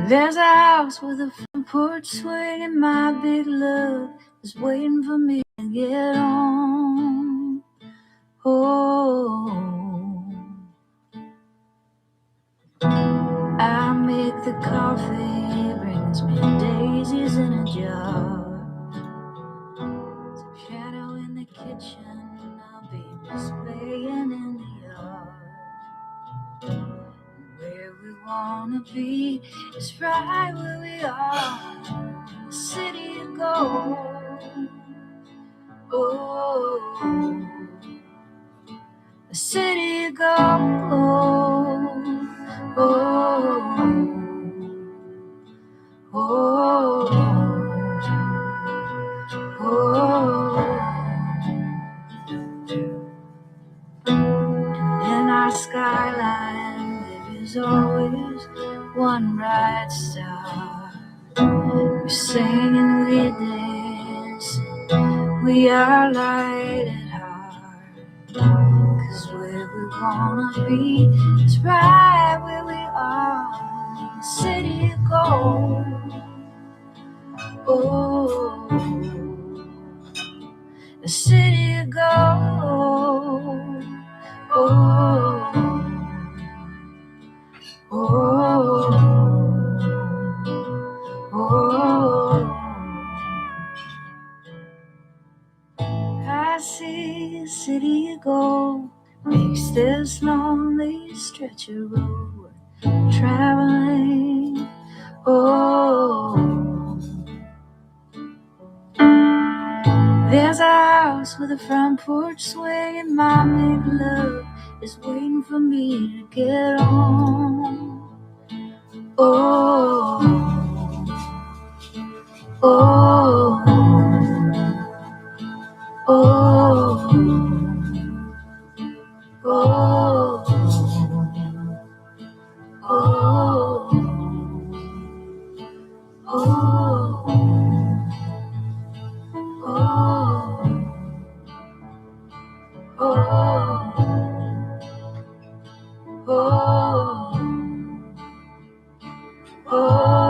There's a house with a front porch swing, and my big love is waiting for me to get on. Oh, I make the coffee, brings me daisies in a jar. Some shadow in the kitchen, I'll be displaying in the yard. Where we wanna be is right where we are, the city of gold. Oh, the city of gold. Oh, oh, oh. And in our skyline there is always one bright star. We sing and we dance, we are light at heart. 'Cause where we wanna be is right where we are, the city of gold. Oh, the city of gold. Oh, oh, oh. I see a city of gold makes this lonely stretch of road traveling. Oh, there's a house with a front porch swing, and my big love is waiting for me to get on. Oh, oh, oh, oh, oh,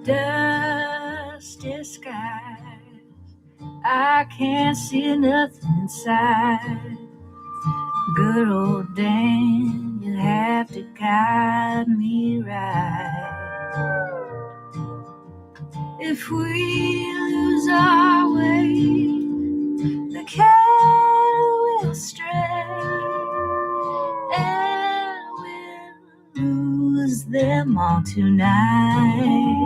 dusty skies, I can't see nothing inside. Good old Dan, you have to guide me right. If we lose our way, the cattle will stray, and we'll lose them all tonight.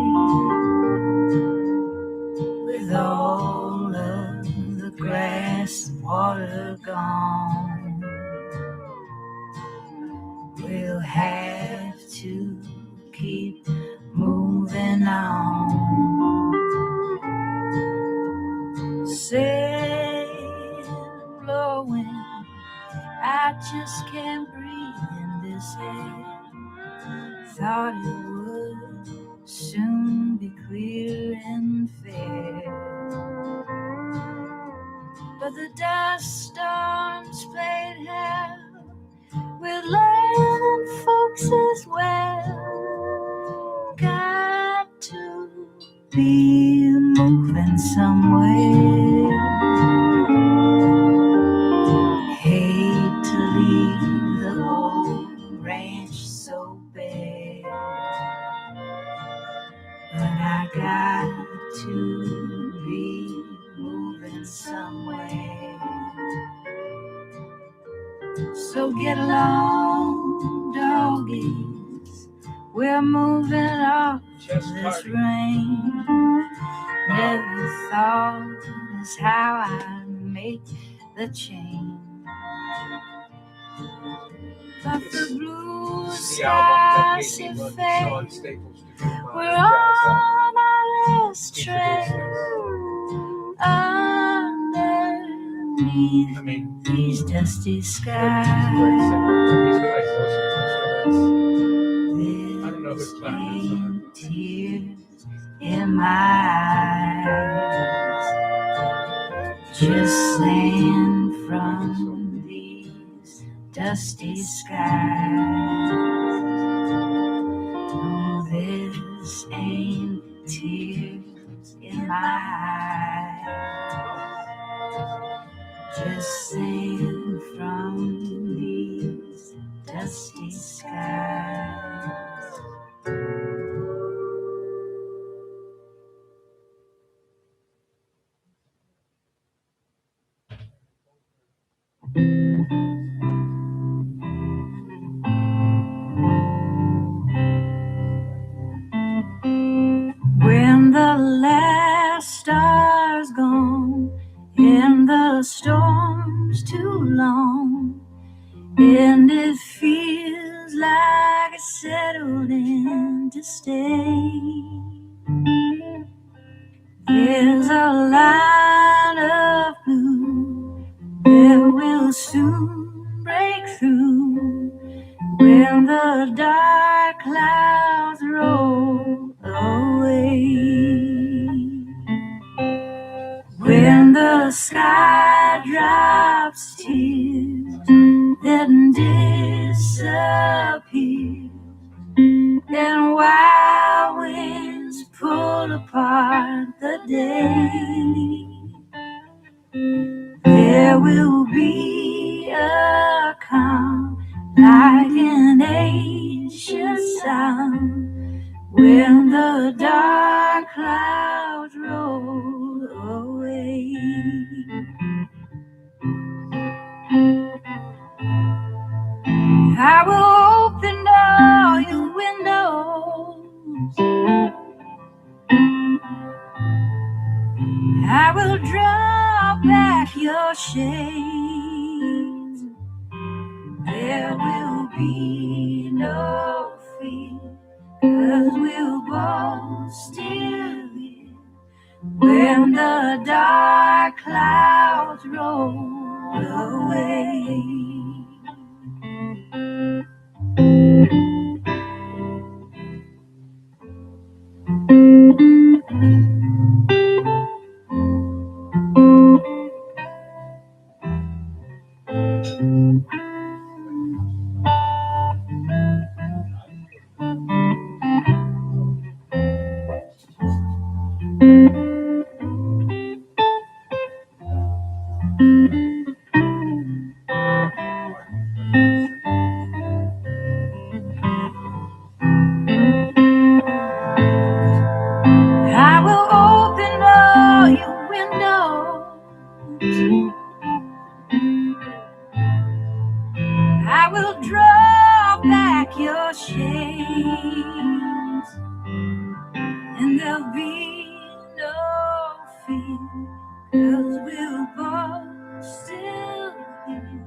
With all of the grass and water gone, we'll have to keep moving on. Sail blowing, I just can't breathe in this air. Thought it would soon be clear and fair, but the dust storms played hell with land and folks as well. Got to be moving somewhere. Hate to leave the old ranch so bare, but I got to be moving somewhere. So get along, doggies, we're moving off this rain. Never thought is how I make the change. But the blue skies have faded. We're on our last trail underneath these dusty skies. There's ain't tears in my eyes, just sand from these dusty skies. Oh, this ain't tears in my eyes, just sand from these dusty skies. When the last star's gone and the storm's too long, and it feels like it's settled in to stay, there's a line of blue that will soon break through when the dark clouds roll away. When the sky drops tears, then disappears, and wild winds pull apart the day, there will be a calm like an ancient sound when the dark clouds roll away. I will open all your windows, I will draw back your shades. There will be no fear, 'cause we'll both still live when the dark clouds roll away. I will open all your windows, I will draw back your shades, and there'll be no fear, 'cause we'll both still here,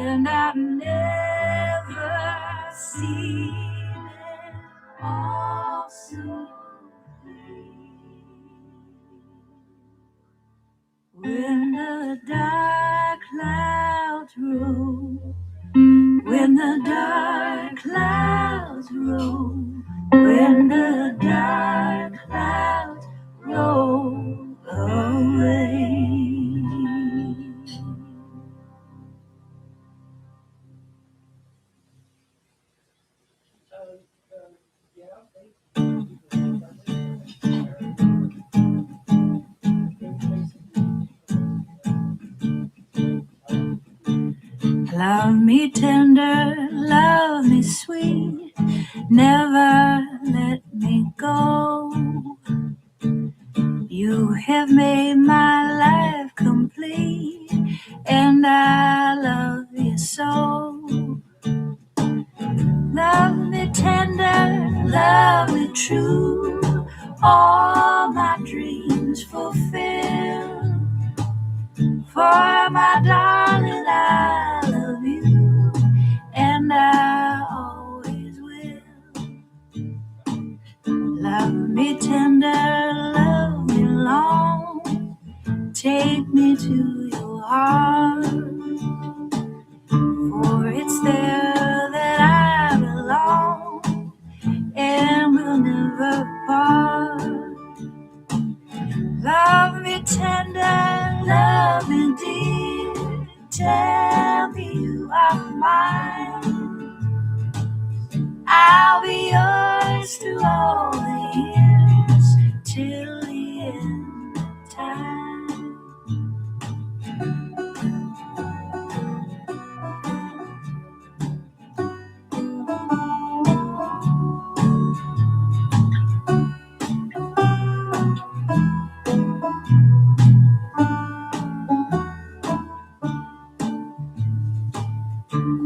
and I've never seen it all so clear. When the dark clouds roll, when the dark clouds roll, when the dark clouds roll away. Love me tender, love me sweet, never let me go. You have made my life complete, and I love you so. Love me tender, love me true, all my dreams fulfill. For my darling, I love you, and I always will. Love me tender, love me long, take me to your heart, for it's there that I belong, and we'll never part. Love me tender, love me dear, tell me you are mine. I'll be yours through all the years, till the end of time.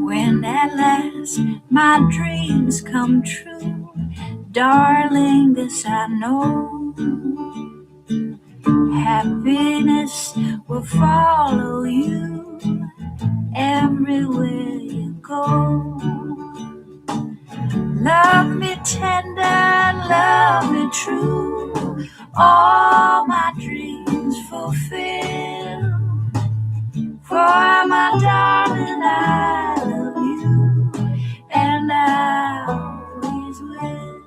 When at last my dreams come true, darling, this I know, happiness will follow you everywhere you go. Love me tender, love me true, all my dreams fulfill. For my darling, I love you, and I always will.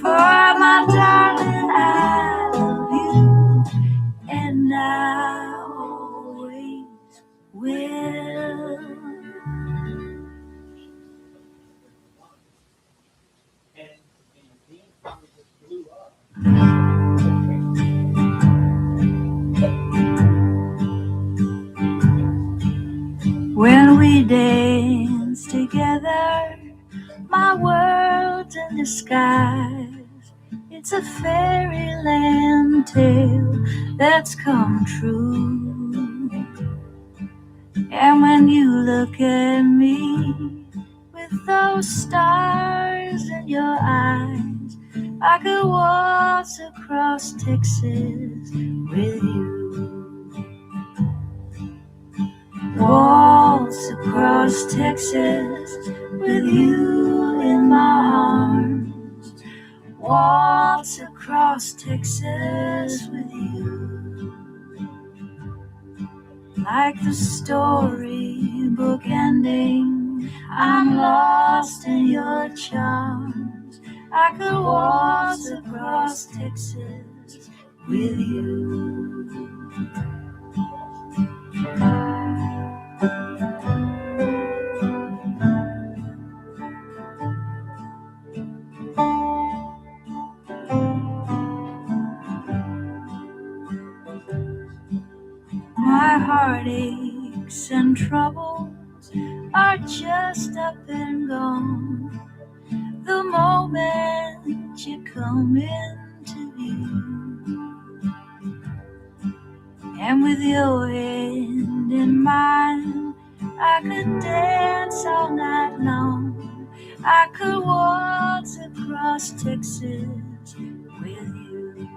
For my darling, I love you, and I always will. When we dance together, my world's in disguise. It's a fairyland tale that's come true. And when you look at me with those stars in your eyes, I could waltz across Texas with you. Waltz across Texas with you in my arms. Waltz across Texas with you. Like the storybook ending, I'm lost in your charms. I could waltz across Texas with you. My heartaches and troubles are just up and gone the moment you come into view. And with your hand in mine, I could dance all night long. I could waltz across Texas with you.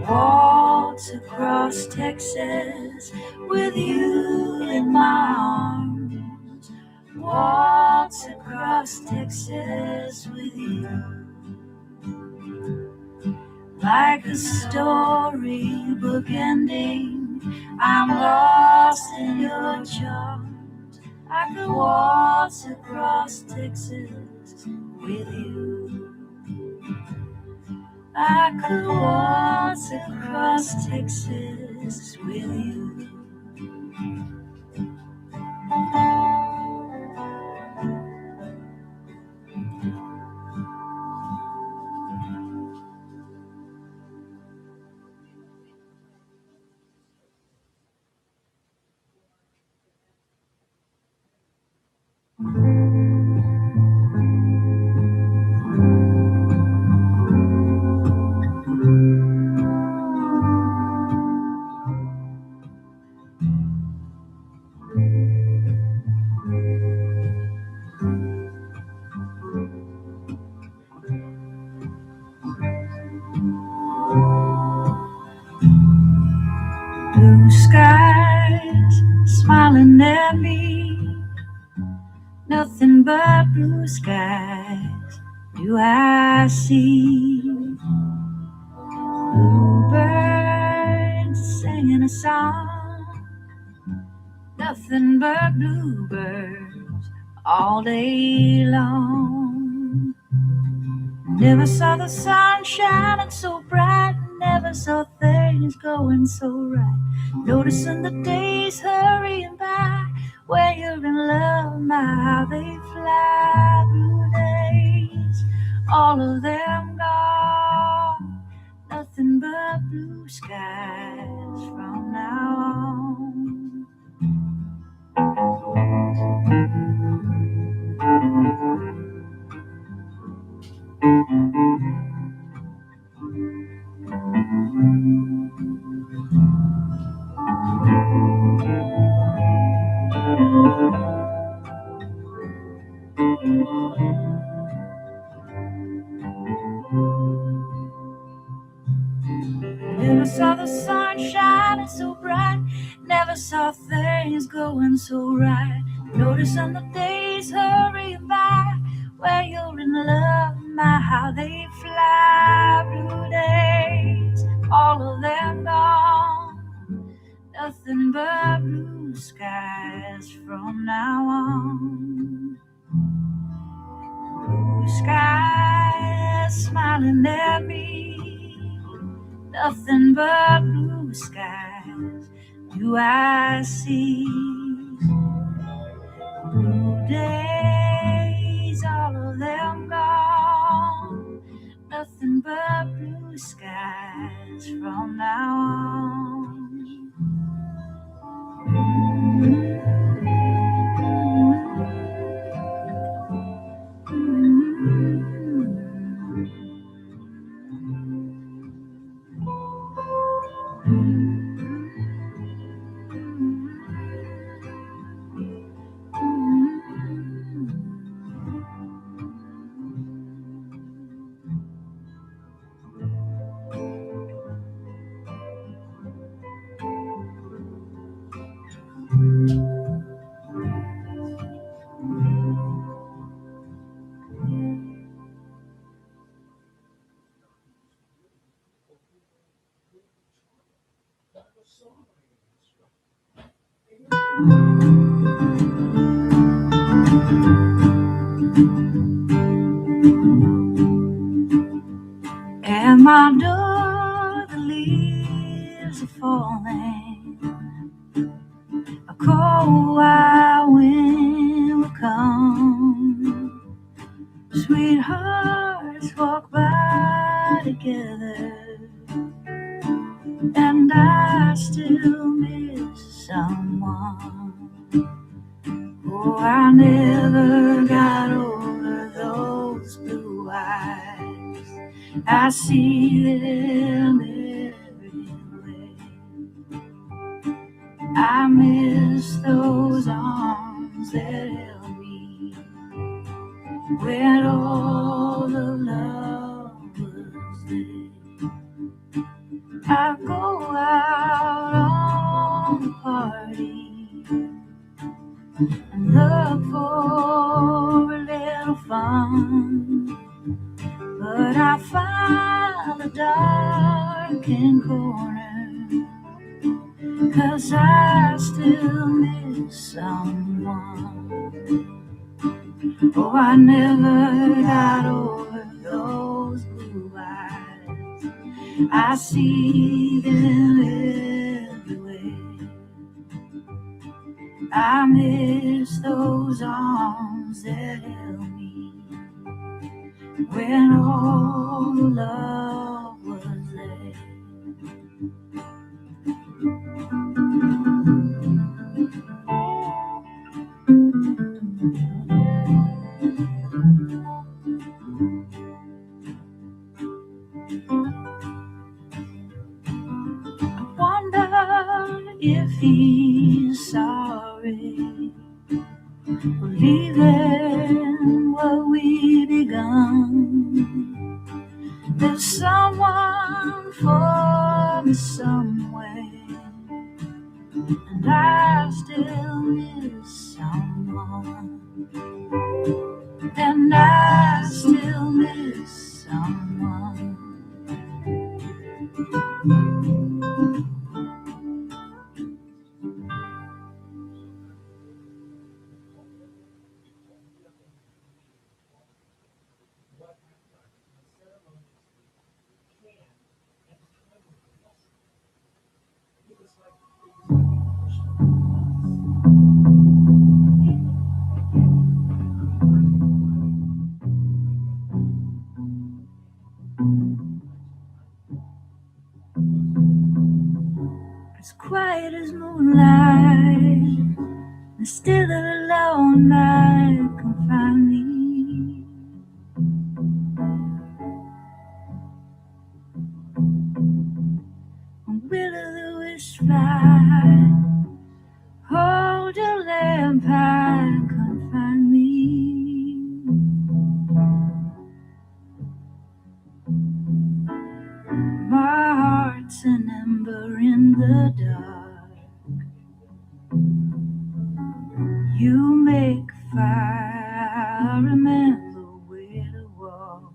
Waltz across Texas with you in my arms. Waltz across Texas with you. Like a storybook ending, I'm lost in your charms. I could waltz across Texas with you. I could waltz across Texas with you. Nothing but blue skies do I see. Bluebirds singing a song. Nothing but bluebirds all day long. Never saw the sun shining so bright. Never saw things going so right. Noticing the days hurrying by. When you're in love, my how they fly. Blue days, all of them gone. Nothing but blue skies from now on. Never saw the sun shining so bright. Never saw things going so right. Noticing the days hurrying by. When you're in love, my how they fly. Blue days, all of them gone. Nothing but blue skies from now on. Blue skies smiling at me. Nothing but blue skies do I see. Blue days, all of them gone. Nothing but blue skies from now on. At my door, the leaves are falling. A cold wild wind will come. Sweethearts walk by together, and I still miss someone. Oh, I never got over those blue eyes. I see them everywhere. I miss those arms that held me when all the love was there. I go out on the party and look for a little fun, but I find a darkened corner, 'cause I still miss someone. Oh, I never got over those blue eyes. I see them everywhere. I miss those arms that held me when all the love was there. If he's sorry for leaving what we begun, there's someone for me somewhere, and I still miss someone. will miss someone. As quiet as moonlight, and still alone I can find me. On will-o'-the-wisp fly, hold a lamp, I can find me. My heart's an ember in the dark. You make fire, remember where to walk.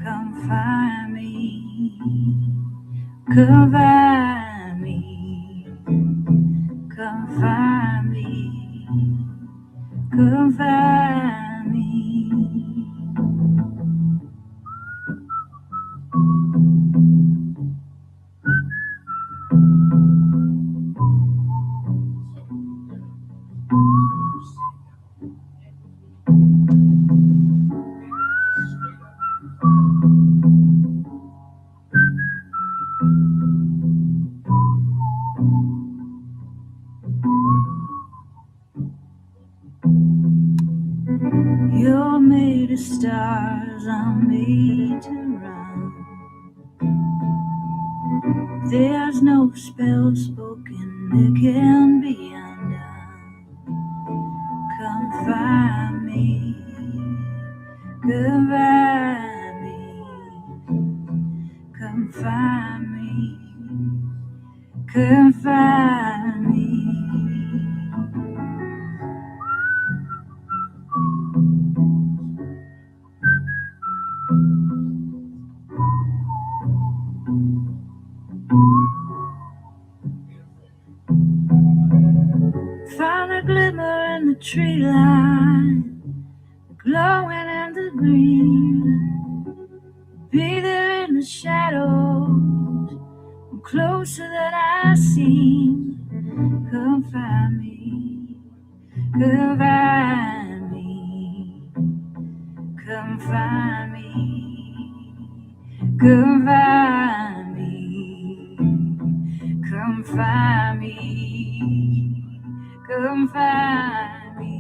Come find me, come find me, come find me, come find me. You're made of stars, I'm made to run. There's no spell spoken that can be undone. Come find me, come find me, come find me, come find me. Find a glimmer in the tree line, glowing in the green. Be there in the shadows, closer than I seem. Come find me, come find me, come find me, come find me, come find me, come find me.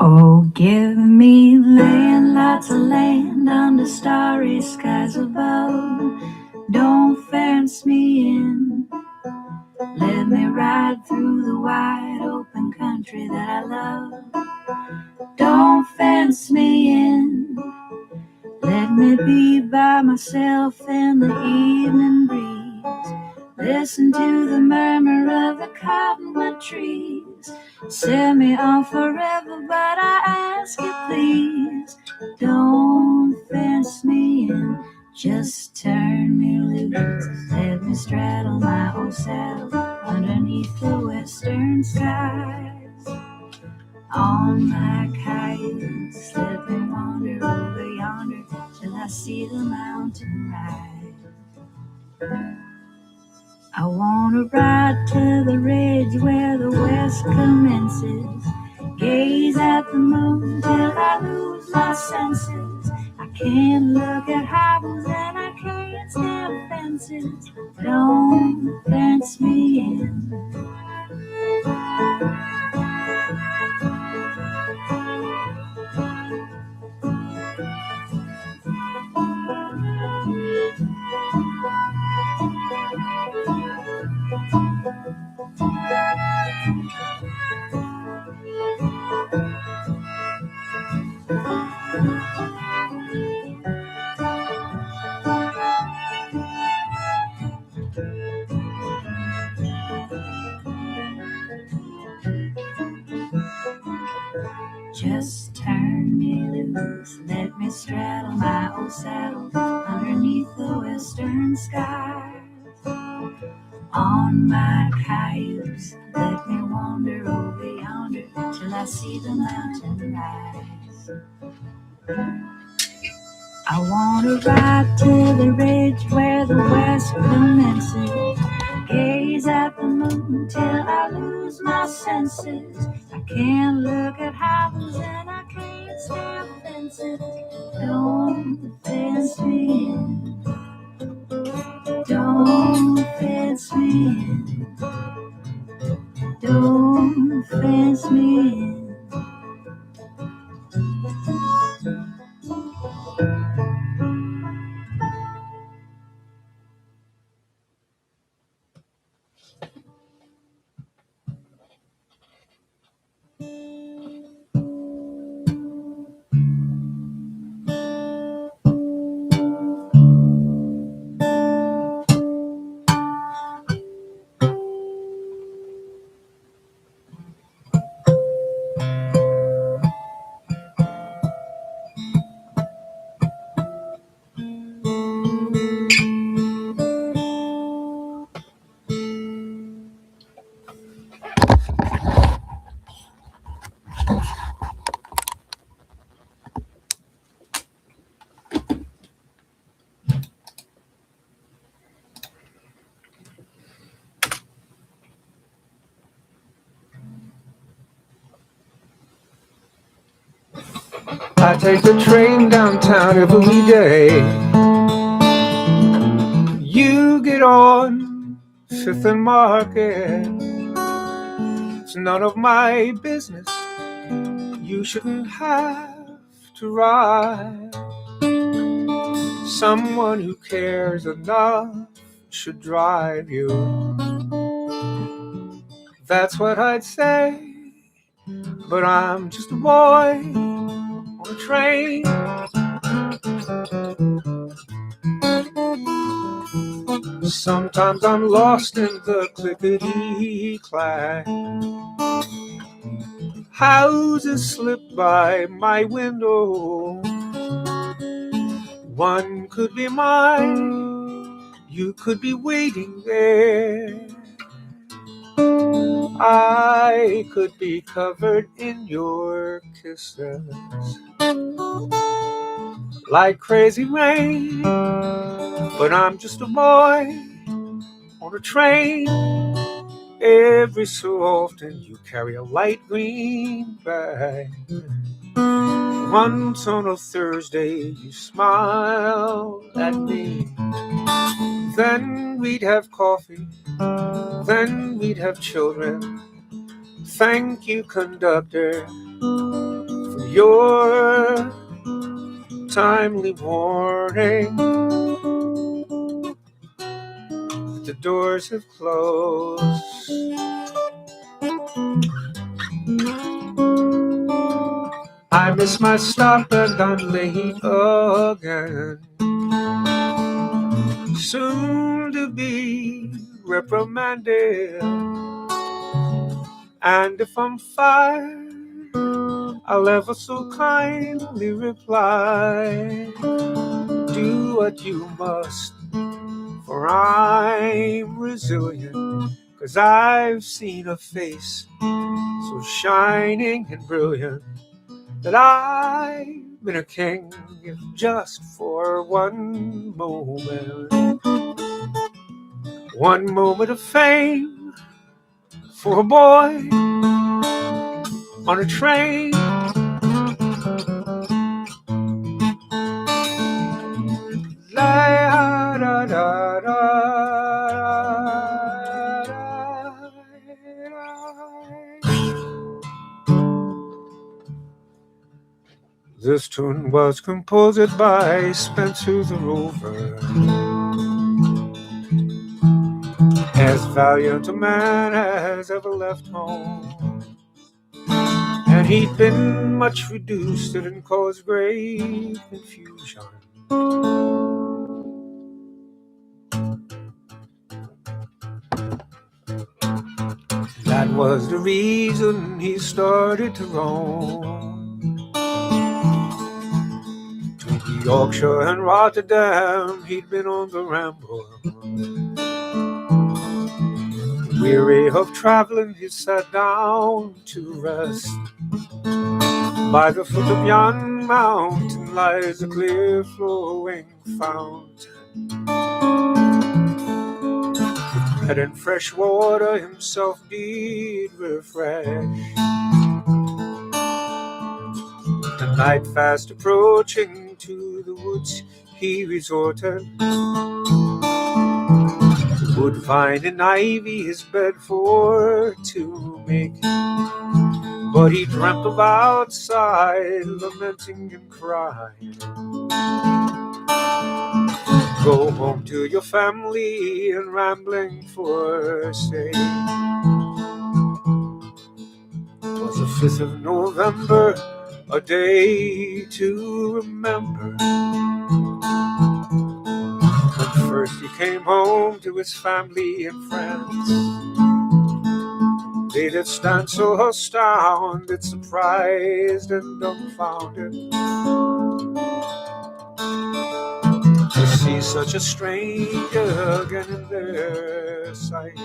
Oh, give me land, lots of land under starry skies above. Don't fence me in. Let me ride through the wide open country that I love. Don't fence me in. Let me be by myself in the evening breeze. Listen to the murmur of the cottonwood trees. Set me on forever, but I ask you please, don't fence me in. Just turn me loose. Let me straddle my old saddle underneath the western skies. On my cayuse, let me wander over yonder till I see the mountain rise. I wanna ride to the ridge where the west commences. gaze at the moon till I lose my senses. I can't look at harbors and I can't stand fences. Don't fence me in. Just turn me loose, let me straddle my old saddle underneath the western skies. On my cayuse, let me wander over yonder till I see the mountain rise. I want to ride to the ridge where the west commences, gaze at the moon till I lose my senses. I can't look at houses and I can't stand fences. Don't fence me in. Don't fence me in. Don't fence me in. I take the train downtown every day. You get on Fifth and Market. It's none of my business. You shouldn't have to ride. Someone who cares enough should drive you. That's what I'd say. But I'm just a boy on a train. Sometimes I'm lost in the clickety-clack. Houses slip by my window. One could be mine. You could be waiting there. I could be covered in your kisses like crazy rain. But I'm just a boy on a train. Every so often you carry a light green bag. Once on a Thursday you smiled at me. Then we'd have coffee. Then we'd have children. Thank you, conductor, for your timely warning. The doors have closed. I miss my stop and I'm late again. Soon to be reprimanded. And if I'm fired, I'll ever so kindly reply, do what you must, for I'm resilient. 'Cause I've seen a face so shining and brilliant that I've been a king if just for one moment. One moment of fame for a boy on a train. La da da da. This tune was composed by Spencer the Rover, as valiant a man as ever left home, and he'd been much reduced and caused great confusion. That was the reason he started to roam. Between Yorkshire and Rotterdam, he'd been on the ramble. Weary of traveling, he sat down to rest. By the foot of yon mountain lies a clear flowing fountain. With bread and fresh water himself did refresh. The night fast approaching, to the woods he resorted. The wood, vine, and ivy his bed for to make. But he dreamt of outside, lamenting and crying. Go home to your family and rambling for sake. It was the 5th of November, a day to remember. When first he came home to his family and friends, they did stand so astounded, surprised and dumbfounded to see such a stranger again in their sight.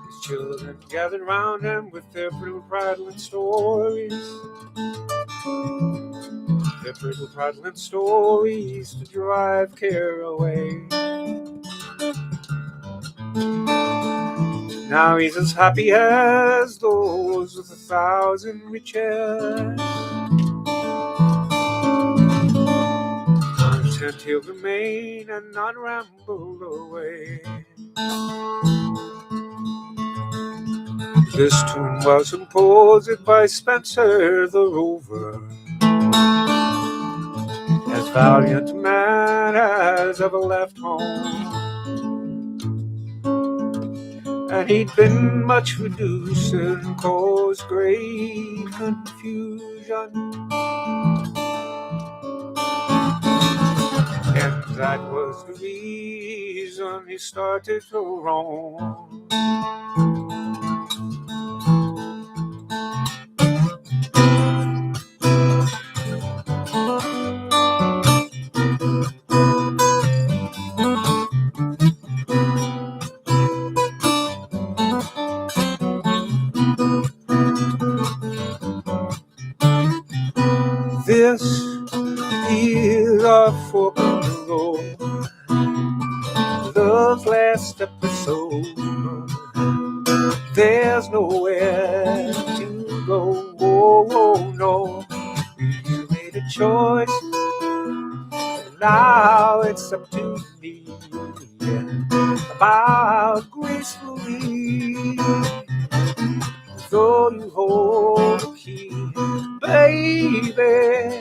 His children gathered round him with their brittle prattling stories. Their brittle prattling stories to drive care away. Now he's as happy as those with 1,000 riches. Content he'll remain and not ramble away. This tune was composed by Spencer the Rover, as valiant a man as ever left home, and he'd been much reduced and caused great confusion. And that was the reason he started to roam. This is our fork in the road, love's last episode. There's nowhere to go, oh no. You made a choice, and now it's up to me. About gracefully, though you hold the key, baby.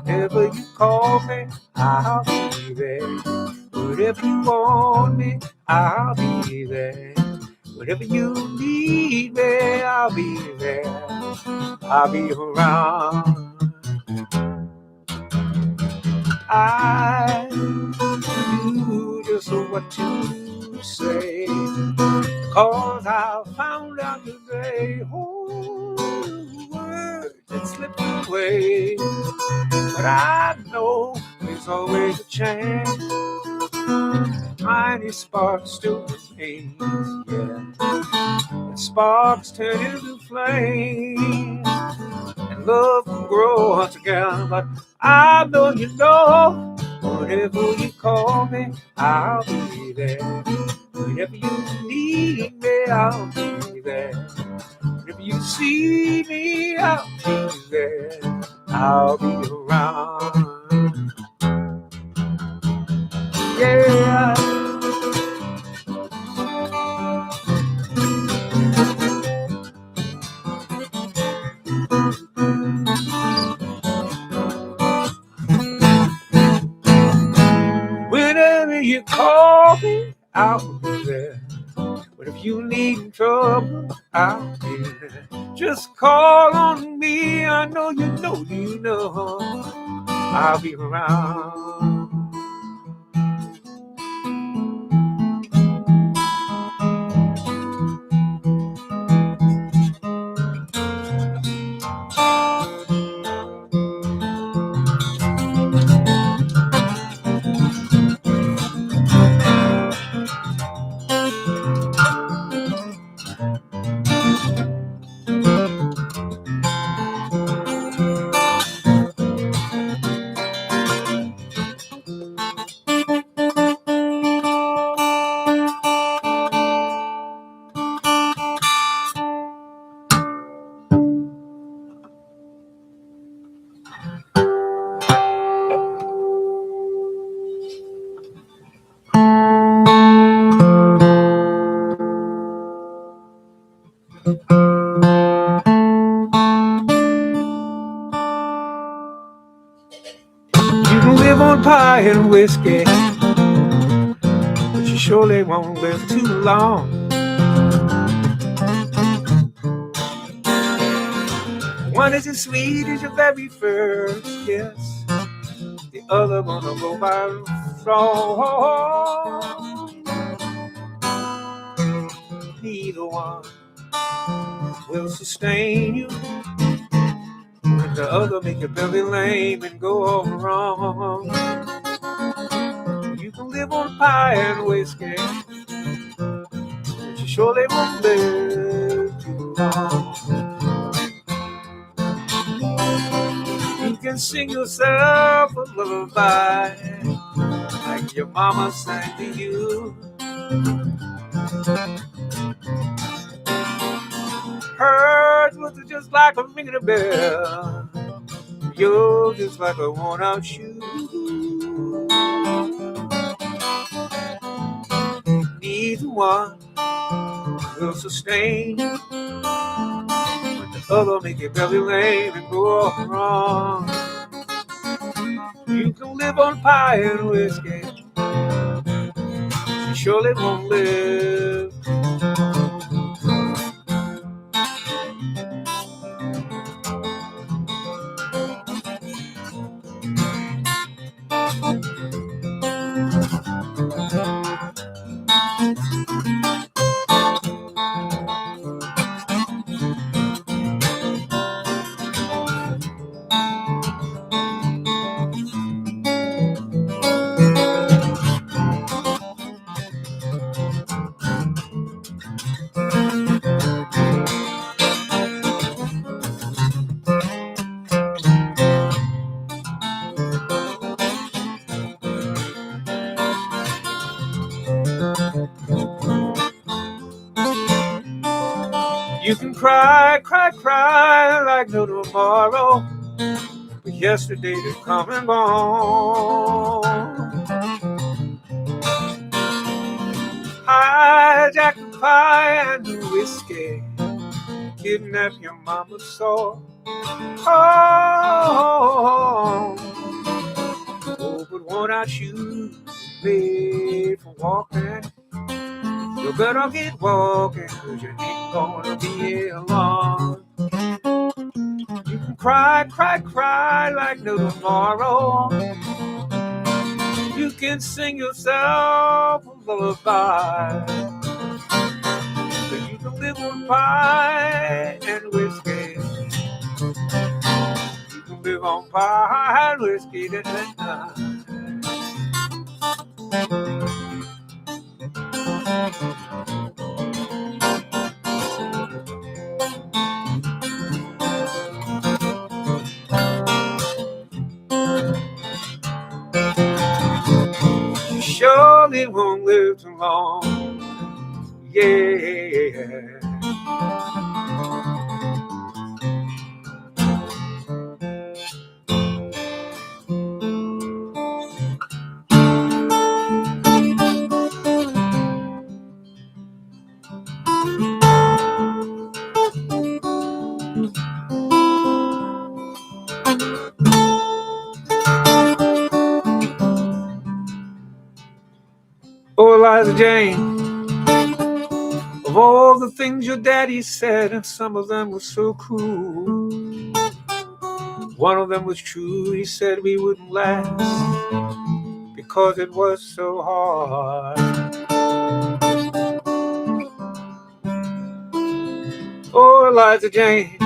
Whenever you call me, I'll be there. Whatever you want me, I'll be there. Whatever you need me, I'll be there. I'll be around. I do just what you say, 'cause I found out today, oh, word that slipped away. But I know there's always a chance. Tiny sparks still remain, yeah. And sparks turn into flames, and love can grow once again. But I know you know, whenever you call me, I'll be there. Whenever you need me, I'll be there. If you see me, I'll be there. I'll be around. Yeah. Whenever you call me, I'll be there. But if you need trouble, I'll be there. Just call on me. I know you know. I'll be around. You can live on pie and whiskey, but you surely won't live too long. One is as sweet as your very first kiss, the other one will go by strong. Neither one will sustain you, and the other make your belly lame and go all wrong. You can live on pie and whiskey, but you surely won't live too long. You can sing yourself a lullaby like your mama sang to you. Hers was just like a ringing a bell, yours just like a worn out shoe. Neither one will sustain you, but the other make your belly lame and go off wrong. You can live on pie and whiskey, you surely won't live. You can cry, cry, cry like no tomorrow, but yesterday is come and gone. Hijack the pie and the whiskey, kidnap your mama's soul. Oh, but worn out shoes made for walking. You better get walking, 'cause you ain't gonna be here long. You can cry, cry, cry like no tomorrow. You can sing yourself a lullaby, but you can live on pie and whiskey. You can live on pie and whiskey. You surely won't live too long. Yeah. Eliza Jane, of all the things your daddy said, and some of them were so cruel, one of them was true. He said we wouldn't last because it was so hard. Oh, Eliza Jane,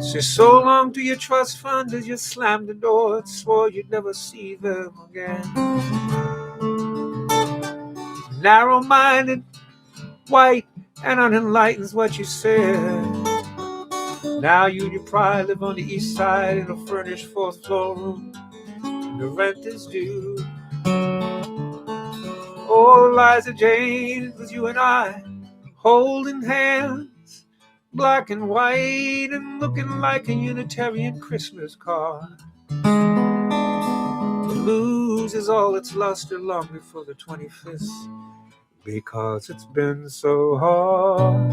said so long to your trust fund as you slammed the door and swore you'd never see them again. Narrow-minded, white, and unenlightened's what you said. Now you and your pride live on the east side in a furnished fourth floor room, and the rent is due. Oh, Eliza Jane, it was you and I, holding hands, black and white, and looking like a Unitarian Christmas card. It loses all its luster long before the 25th, because it's been so hard.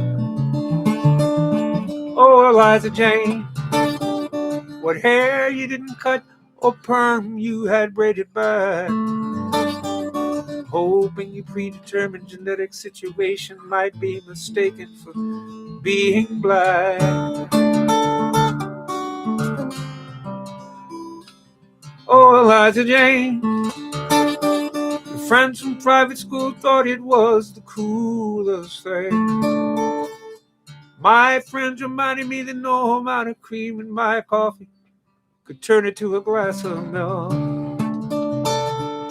Oh, Eliza Jane, what hair you didn't cut or perm you had braided back, hoping your predetermined genetic situation might be mistaken for being black. Oh, Eliza Jane, your friends from private school thought it was the coolest thing. My friends reminded me that no amount of cream in my coffee could turn it to a glass of milk.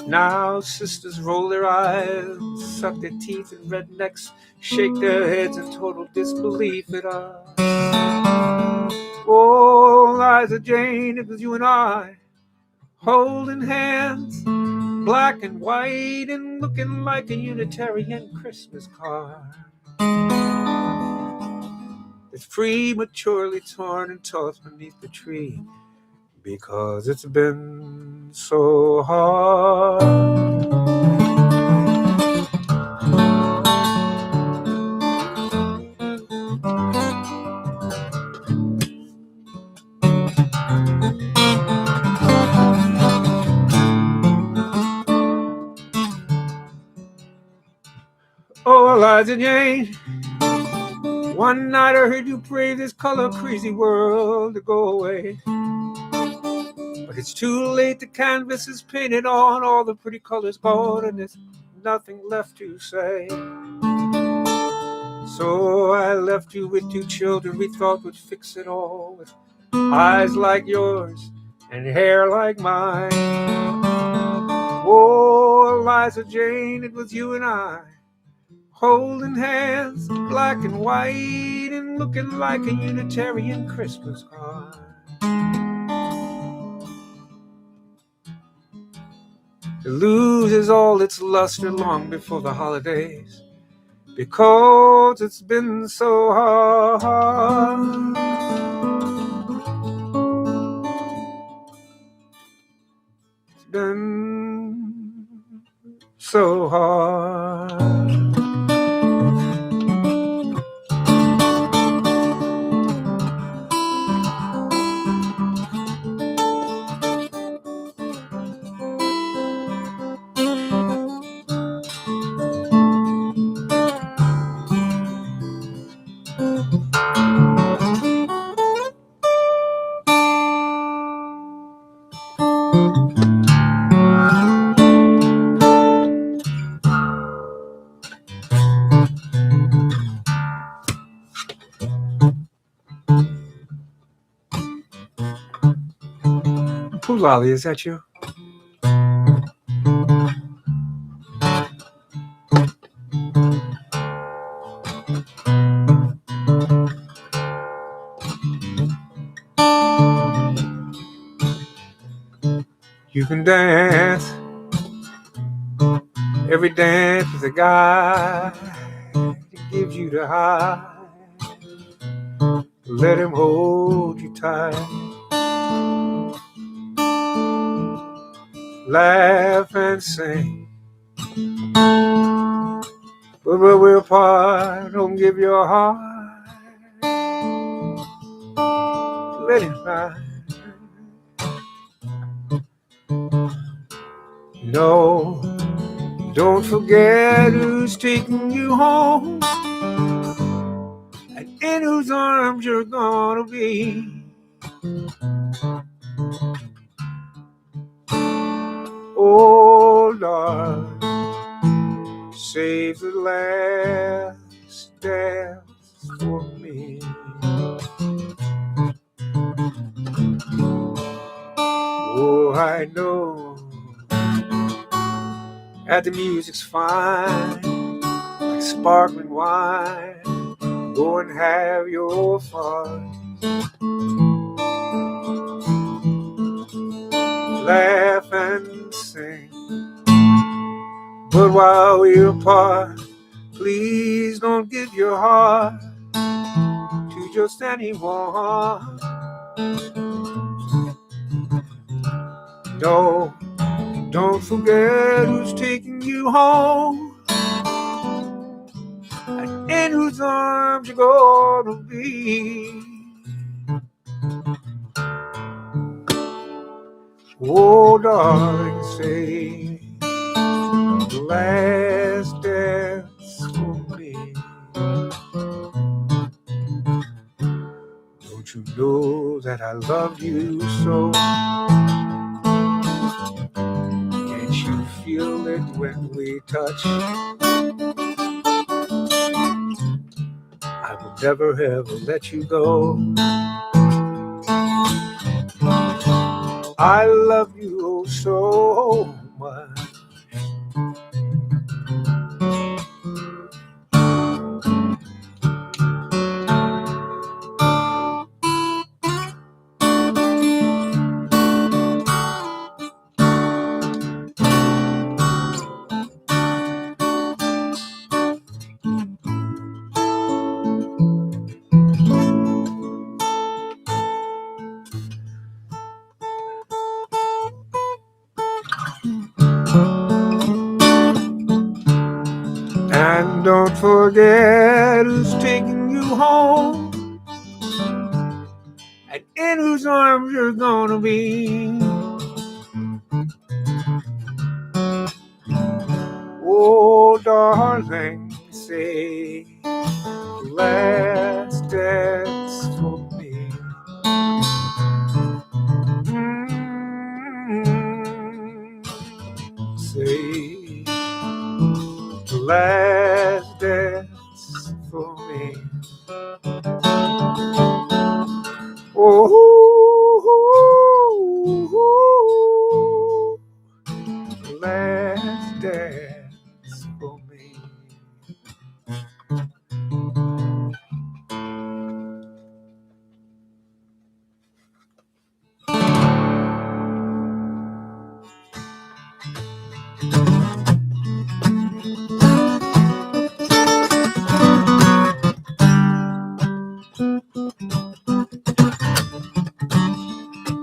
Now sisters roll their eyes, suck their teeth, and rednecks shake their heads in total disbelief at us. Oh, Eliza Jane, it was you and I, holding hands, black and white, and looking like a Unitarian Christmas card. It's prematurely torn and tossed beneath the tree, because it's been so hard. Oh, Eliza Jane, one night I heard you pray this color crazy world to go away. But it's too late, the canvas is painted on, all the pretty colors gone, and there's nothing left to say. So I left you with two children we thought would fix it all, with eyes like yours and hair like mine. Oh, Eliza Jane, it was you and I, holding hands, black and white, and looking like a Unitarian Christmas card. It loses all its luster long before the holidays, because it's been so hard. It's been so hard. Lolly, is that you? You can dance every dance with a guy that gives you the high. Let him hold you tight. Laugh and sing, but we're apart. Don't give your heart, let it ride. No, Don't forget who's taking you home and in whose arms you're gonna be. Oh Lord, save the last dance for me. Oh, I know that the music's fine, like sparkling wine. Go and have your fun. Laugh and sing. But while we're apart, please don't give your heart to just anyone. No, don't forget who's taking you home and in whose arms you're gonna be. Oh, darling, say the last dance for me. Don't you know that I love you so? Can't you feel it when we touch? I will never ever let you go. I love you oh so much. And don't forget who's taking you home and in whose arms you're gonna be. Oh, darling, say the last dance for me. Say the last dance for me. Oh, the last dance for me.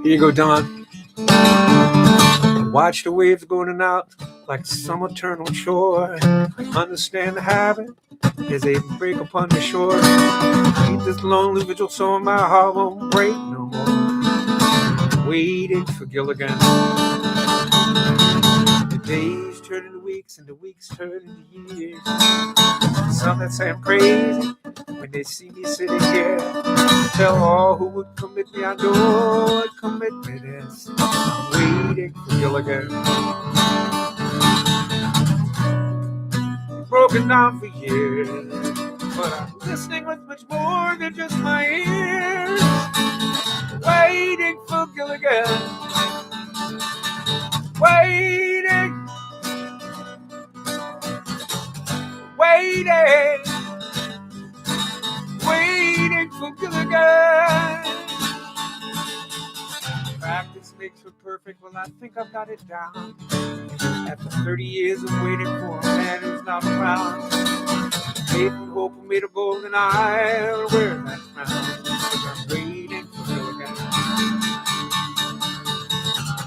Here you go, Don. Watch the waves going in and out like some eternal shore. Understand the habit as they break upon the shore. Keep this lonely vigil so my heart won't break no more. Waiting for Gilligan. The days turn into weeks and the weeks turn into years. Some that say I'm crazy when they see me sitting here. Tell all who would commit me, I know what commitment is. I'm waiting for Gilligan. Broken down for years, but I'm listening with much more than just my ears. Waiting for Gilligan. Waiting. Waiting. Waiting for Gilligan. Practice makes for perfect. Well, I think I've got it down. After 30 years of waiting for a man who's not around, faith and hope will made of gold, and I'll wear that crown. I'm waiting for Gilligan.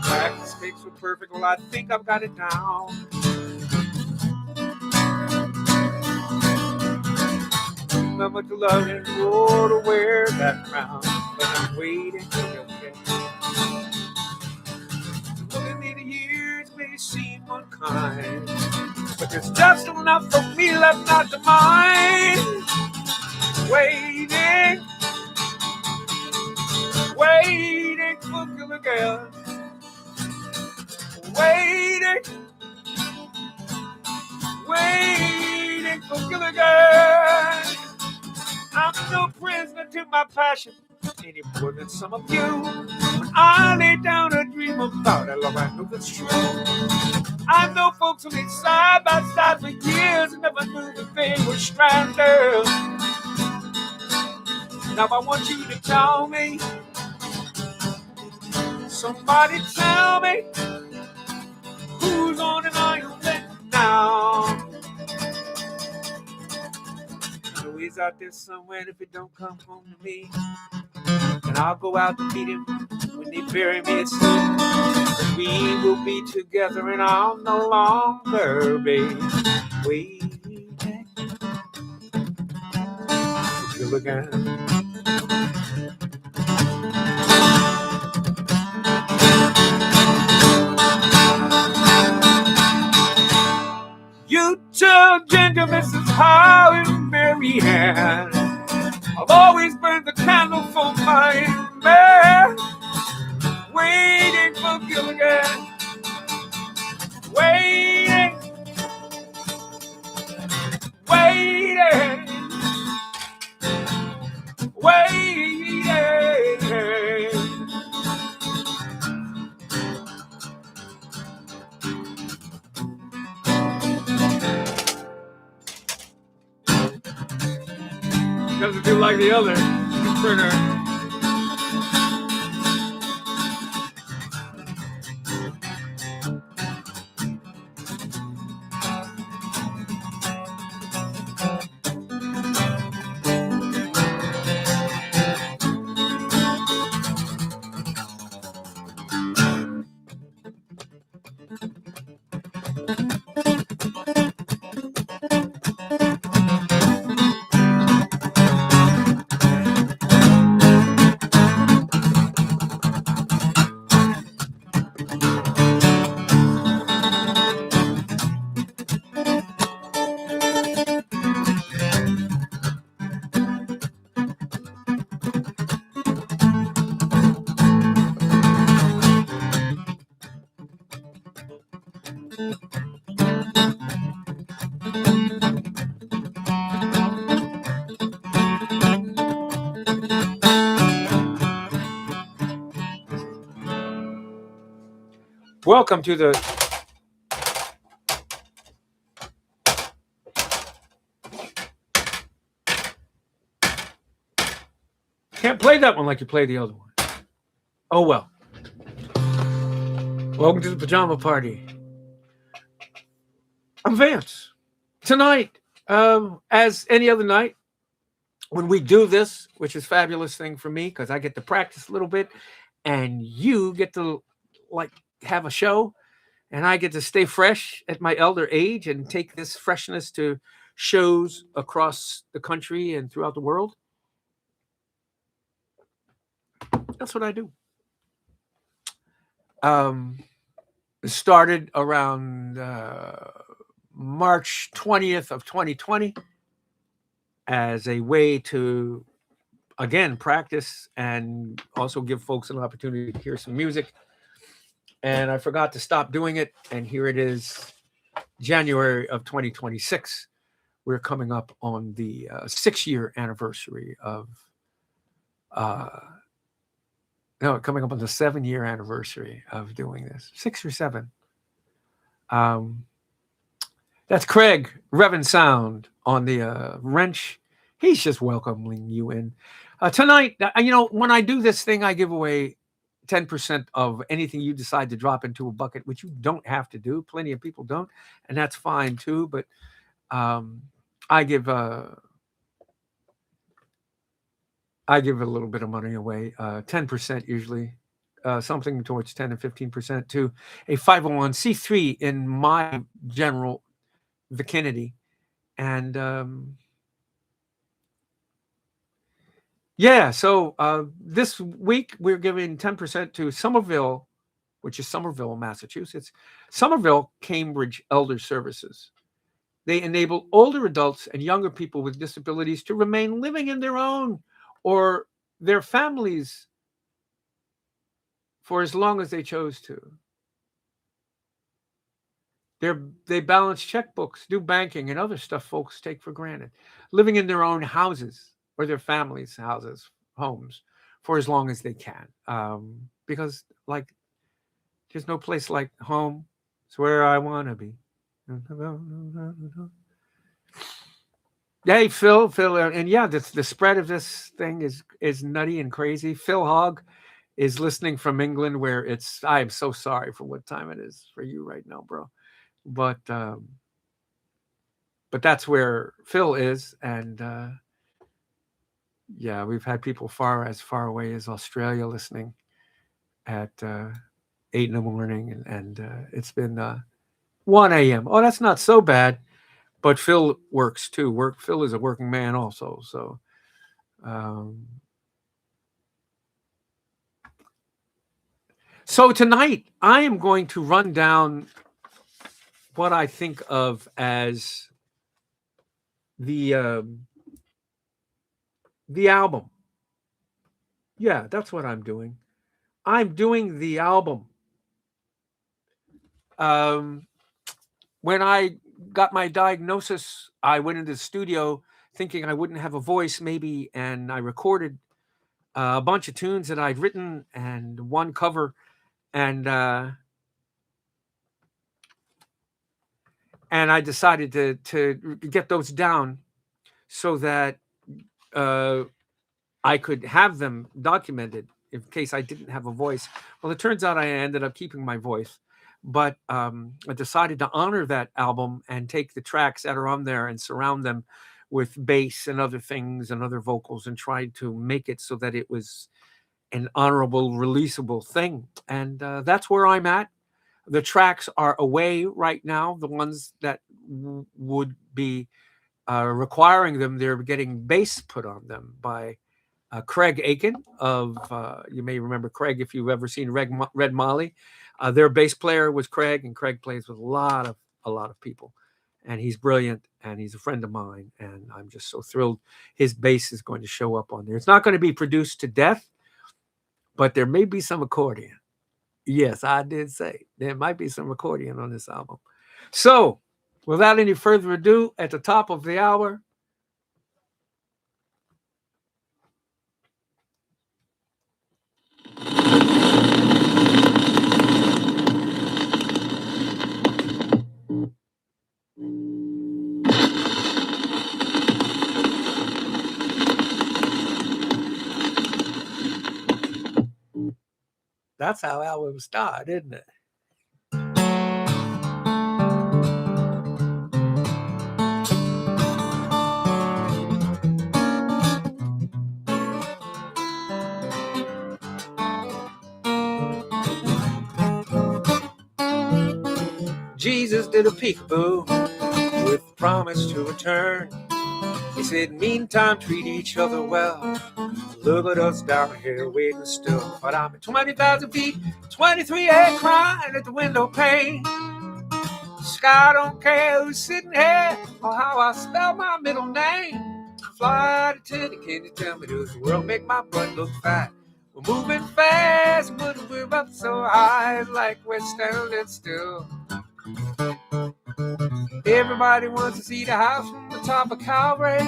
Practice makes for perfect. Well, I think I've got it down. Not much love and more to wear that crown, but I'm waiting for Gilligan. Looking me the years may seem unkind, It's just enough for me left not to mind. Waiting, waiting for killer girl. Waiting, waiting for killer girl. I'm no prisoner to my passion, any more than some of you. When I lay down a dream about it, love, I know that's true. I know folks who lived side by side for years and never knew that they were stranded. Now I want you to tell me, somebody tell me, who's on an island now? I know he's out there somewhere, and if he don't come home to me, and I'll go out to meet him when they bury me at sea. We will be together and I'll no longer be waiting till again. You tell Ginger this is how it Mary Ann. I've always burned the candle for my man. Waiting for Gilligan. Waiting. Waiting. Waiting. Doesn't do like the other printer. Welcome to the can't play that one like you play the other one. Oh well. Welcome to the Pajama Party. I'm Vance. Tonight, as any other night, when we do this, which is a fabulous thing for me because I get to practice a little bit, and you get to like have a show, and I get to stay fresh at my elder age and take this freshness to shows across the country and throughout the world. That's what I do. It started around March 20th of 2020 as a way to, again, practice and also give folks an opportunity to hear some music. And I forgot to stop doing it. And here it is, January of 2026. We're coming up on the 6-year anniversary of, coming up on the 7-year anniversary of doing this. 6 or 7. That's Craig, Reverend Sound on the wrench. He's just welcoming you in. Tonight, when I do this thing, I give away 10% of anything you decide to drop into a bucket, which you don't have to do. Plenty of people don't, and that's fine too. But I give a little bit of money away, 10% usually, something towards 10 and 15% to a 501c3 in my general vicinity. And so this week we're giving 10% to Somerville, which is Somerville, Massachusetts. Somerville Cambridge Elder Services. They enable older adults and younger people with disabilities to remain living in their own or their families for as long as they chose to. They balance checkbooks, do banking, and other stuff folks take for granted, living in their own houses or their families' houses, homes, for as long as they can. Because, like, there's no place like home. It's where I want to be. Hey, Phil, and yeah, the spread of this thing is nutty and crazy. Phil Hogg is listening from England, where it's. I am so sorry for what time it is for you right now, bro. But that's where Phil is, and yeah, we've had people as far away as Australia listening at 8 in the morning, and it's been 1 a.m. Oh, that's not so bad. But Phil works too. Phil is a working man also. So, so tonight I am going to run down what I think of as the album. Yeah, that's what I'm doing. I'm doing the album. When I got my diagnosis, I went into the studio thinking I wouldn't have a voice, maybe, and I recorded a bunch of tunes that I'd written and one cover, and I decided to get those down so that I could have them documented in case I didn't have a voice. Well, it turns out I ended up keeping my voice, but I decided to honor that album and take the tracks that are on there and surround them with bass and other things and other vocals and try to make it so that it was an honorable, releasable thing. And that's where I'm at. The tracks are away right now. The ones that would be requiring them, they're getting bass put on them by Craig Aiken of, you may remember Craig if you've ever seen Red Molly. Their bass player was Craig, and Craig plays with a lot of people. And he's brilliant, and he's a friend of mine, and I'm just so thrilled his bass is going to show up on there. It's not going to be produced to death, but there may be some accordion. Yes, I did say there might be some accordion on this album. So, without any further ado, at the top of the hour, that's how albums start, isn't it? Jesus did a peekaboo with promise to return. He said, meantime, treat each other well. Look at us down here waiting still. But I'm at 20,000 feet, 23 air crying at the window pane. Sky don't care who's sitting here or how I spell my middle name. Flight attendant, can you tell me, does the world make my butt look fat? We're moving fast, but we're up so high, it's like we're standing still. Everybody wants to see the house from the top of Calvary.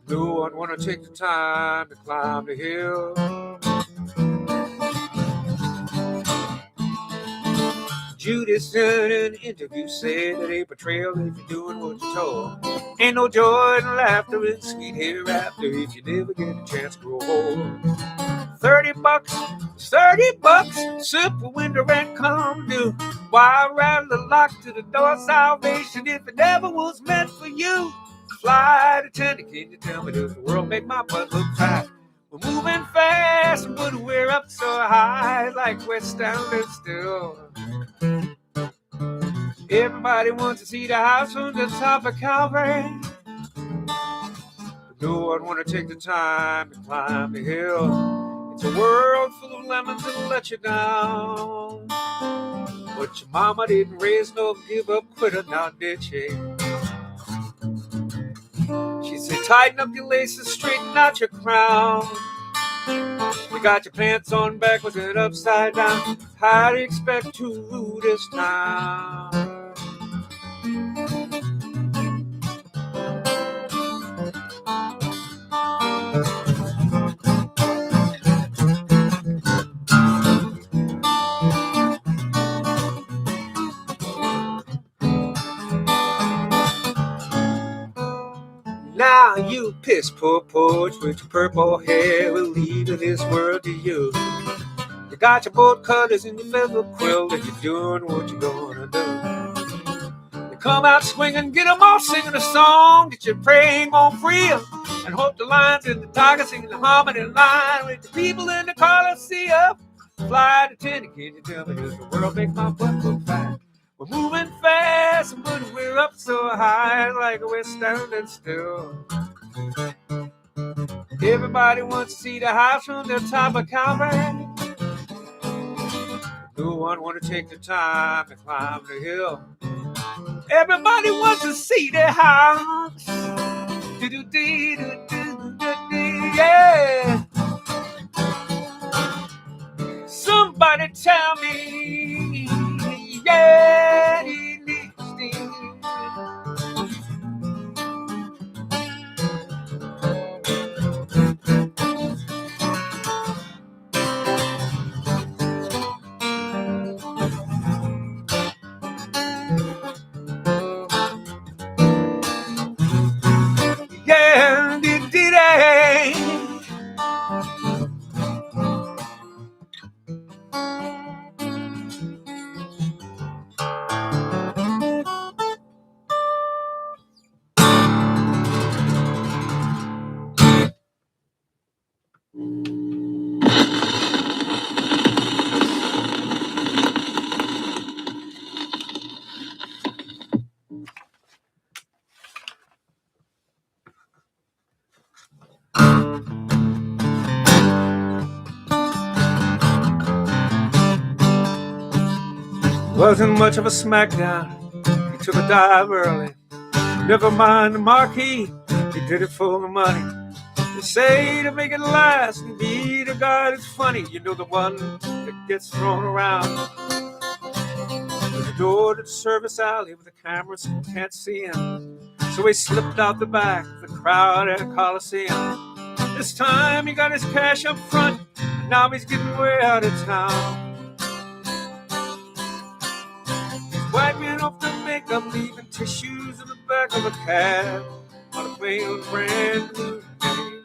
No one want to take the time to climb the hill. Judas in an interview said that a betrayal if you're doing what you're told. Ain't no joy in laughter in sweet hereafter if you never get a chance to grow old. $30, $30, simple window rent come due. Why rattle the lock to the door salvation if it never was meant for you? Flight attendant, can you tell me, does the world make my butt look fat? We're moving fast, but we're up so high, like we're standing still. Everybody wants to see the house on the top of Calvary. No one want to take the time to climb the hill. It's a world full of lemons that'll let you down. But your mama didn't raise no give up quitter, now did she? She said, tighten up your laces, straighten out your crown. You got your pants on backwards and upside down. How do you expect to rule this town? Now you piss poor porch with your purple hair will leave this world to you. You got your boat cutters and your feather quilt and you're doing what you're gonna do. You come out swinging, get 'em all singing a song that you're praying on freedom and hope the lions in the tiger singing the harmony line with the people in the Coliseum. Fly to 10, can you tell me does the world make my butt look fat? We're moving fast, but we're up so high like we're standing still. Everybody wants to see the house from the top of Calvary. No one want to take the time to climb the hill. Everybody wants to see the house. Yeah. Somebody tell me, yeah, yeah, Wasn't much of a smackdown. He took a dive early. Never mind the marquee, he did it for the money. They say to make it last and be the guy that's funny. You know, the one that gets thrown around. There's a door to the service alley with the cameras and can't see him. So he slipped out the back of the crowd at a Coliseum. This time he got his cash up front, and now he's getting way out of town. Wiping off the makeup, leaving tissues in the back of a cab on a plane with a brand new name.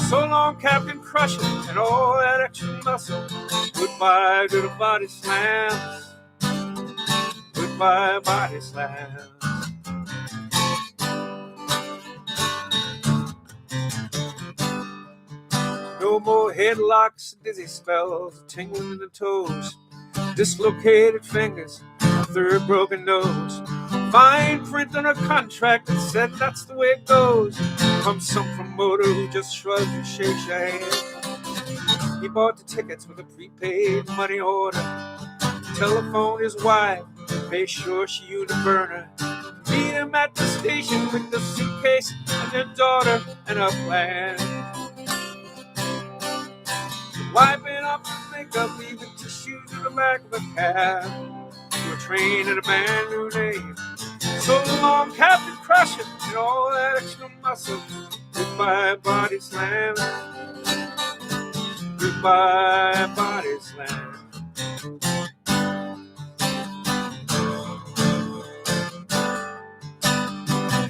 So long, Captain Crusher, and all that extra muscle. Goodbye to the body slams. Goodbye, body slams. No more headlocks, dizzy spells, tingling in the toes, dislocated fingers, a third broken nose. Fine print on a contract that said that's the way it goes. From some promoter who just shrugs and shakes your hand. He bought the tickets with a prepaid money order. Telephoned his wife, made sure she used a burner. Meet him at the station with the suitcase and their daughter and a plan. Wiping off the makeup, leaving tissues in the back of a cab. To a train and a brand new name. So long, Captain Crusher, and all that extra muscle. Goodbye, body slam. Goodbye, body slam.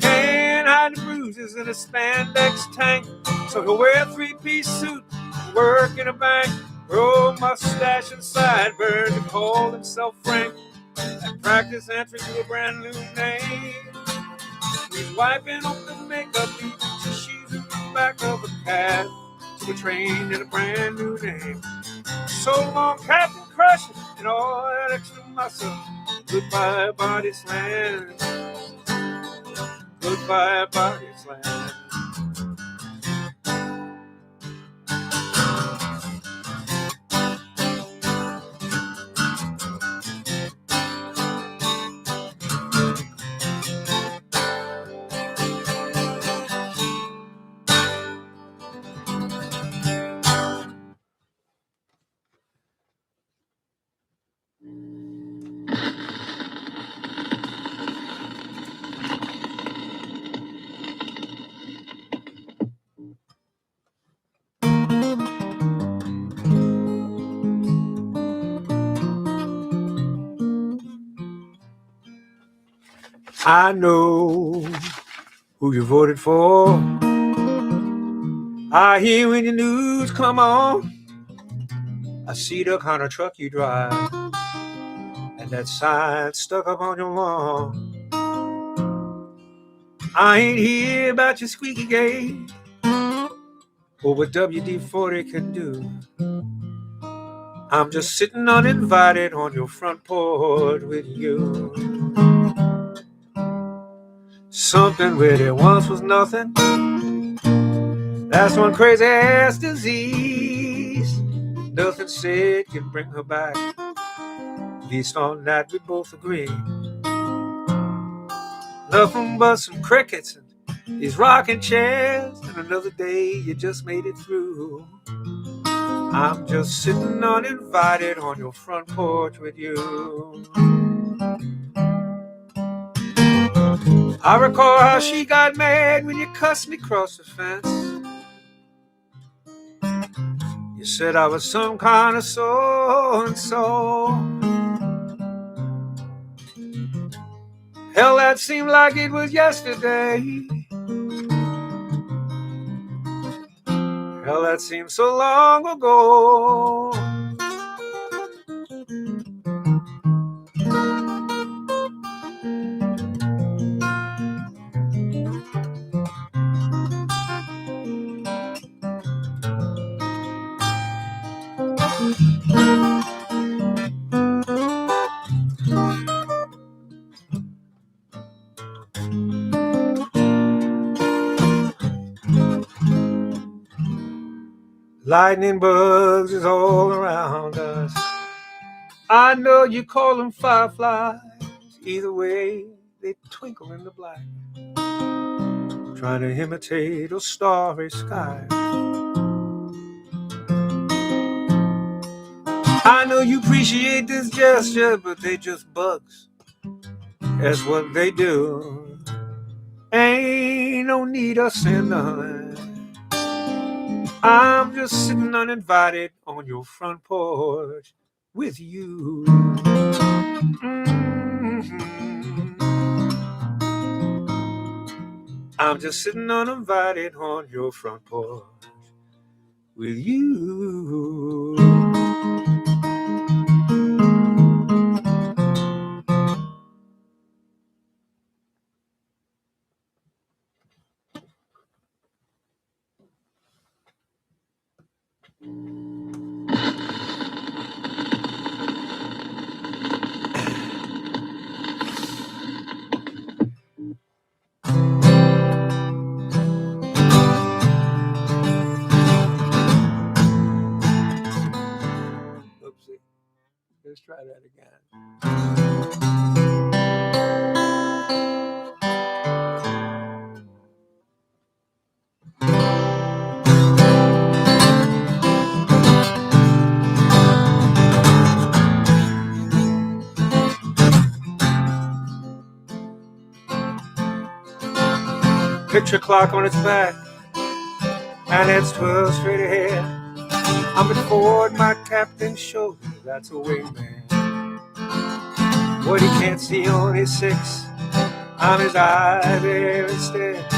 Can't hide the bruises in a spandex tank, so he'll wear a three-piece suit, work in a bank, grow a mustache and sideburns, and call himself Frank, and practice answering to a brand new name. He's wiping off the makeup, leaving tissues in the back of a cab, to a train and a brand new name. So long, Captain Crusher, and all that extra muscle. Goodbye, body slam. Goodbye, body slam. I know who you voted for. I hear when the news come on. I see the kind of truck you drive, and that sign stuck up on your lawn. I ain't hear about your squeaky gate or what WD-40 can do. I'm just sitting uninvited on your front porch with you. Something where there once was nothing. That's one crazy ass disease. Nothing said can bring her back. At least on that we both agree. Nothing but some crickets and these rocking chairs, and another day you just made it through. I'm just sitting uninvited on your front porch with you. I recall how she got mad when you cussed me across the fence. You said I was some kind of so-and-so. Hell, that seemed like it was yesterday. Hell, that seemed so long ago. Lightning bugs is all around us. I know you call them fireflies. Either way, they twinkle in the black, trying to imitate a starry sky. I know you appreciate this gesture, but they just bugs. That's what they do. Ain't no need of saying nothing. I'm just sitting uninvited on your front porch with you. I'm just sitting uninvited on your front porch with you. Oopsie. Let's try that again. Picture clock on its back, and it's 12 straight ahead. I'm at forward, my captain's shoulder, that's a wingman. What he can't see on his six, I'm his eye there instead.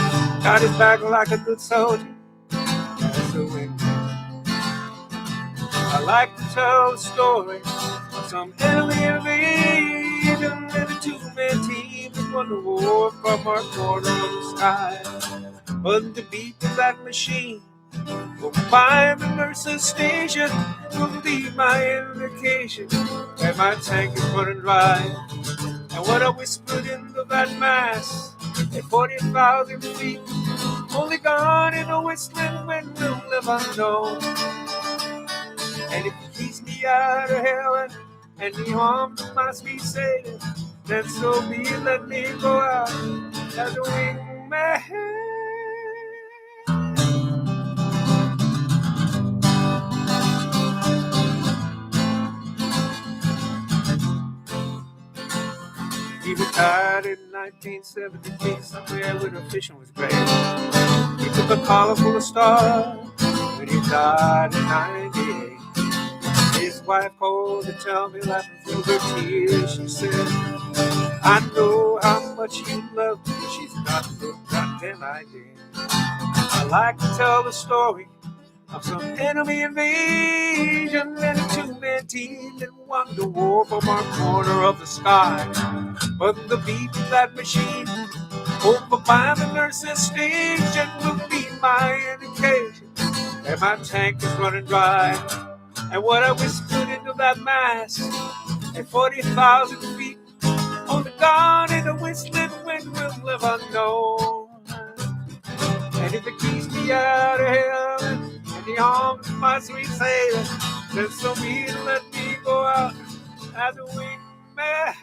Got his back like a good soldier, that's a wingman. I like to tell the story of some alien invasion and a two-man team that won the war from our corner of the sky. But the beat of that machine will find the nurse's station, will be my indication that my tank is running dry. And what I whispered into that mass at 40,000 feet, only gone in a whistling wind will live unknown. And if he keeps me out of heaven and the arms must be saved, then so be it, let me go out as a wingman. He retired in 1973, somewhere where the fishing was great. He took a collar full of stars when he died in 98. His wife called to tell me, laughing through her tears, she said, I I know how much you love her, but she's got the goddamn idea. I like to tell the story of some enemy invasion and a two-man team that won the war from our corner of the sky. But the beat of that machine over by the nurse's station will be my indication that my tank is running dry. And what I whispered into that mass at 40,000 feet, only God and the whistling wind will never know. And if it keeps me out of heaven in the arms of my sweet Savior, then so be it, let me go out as a winged man.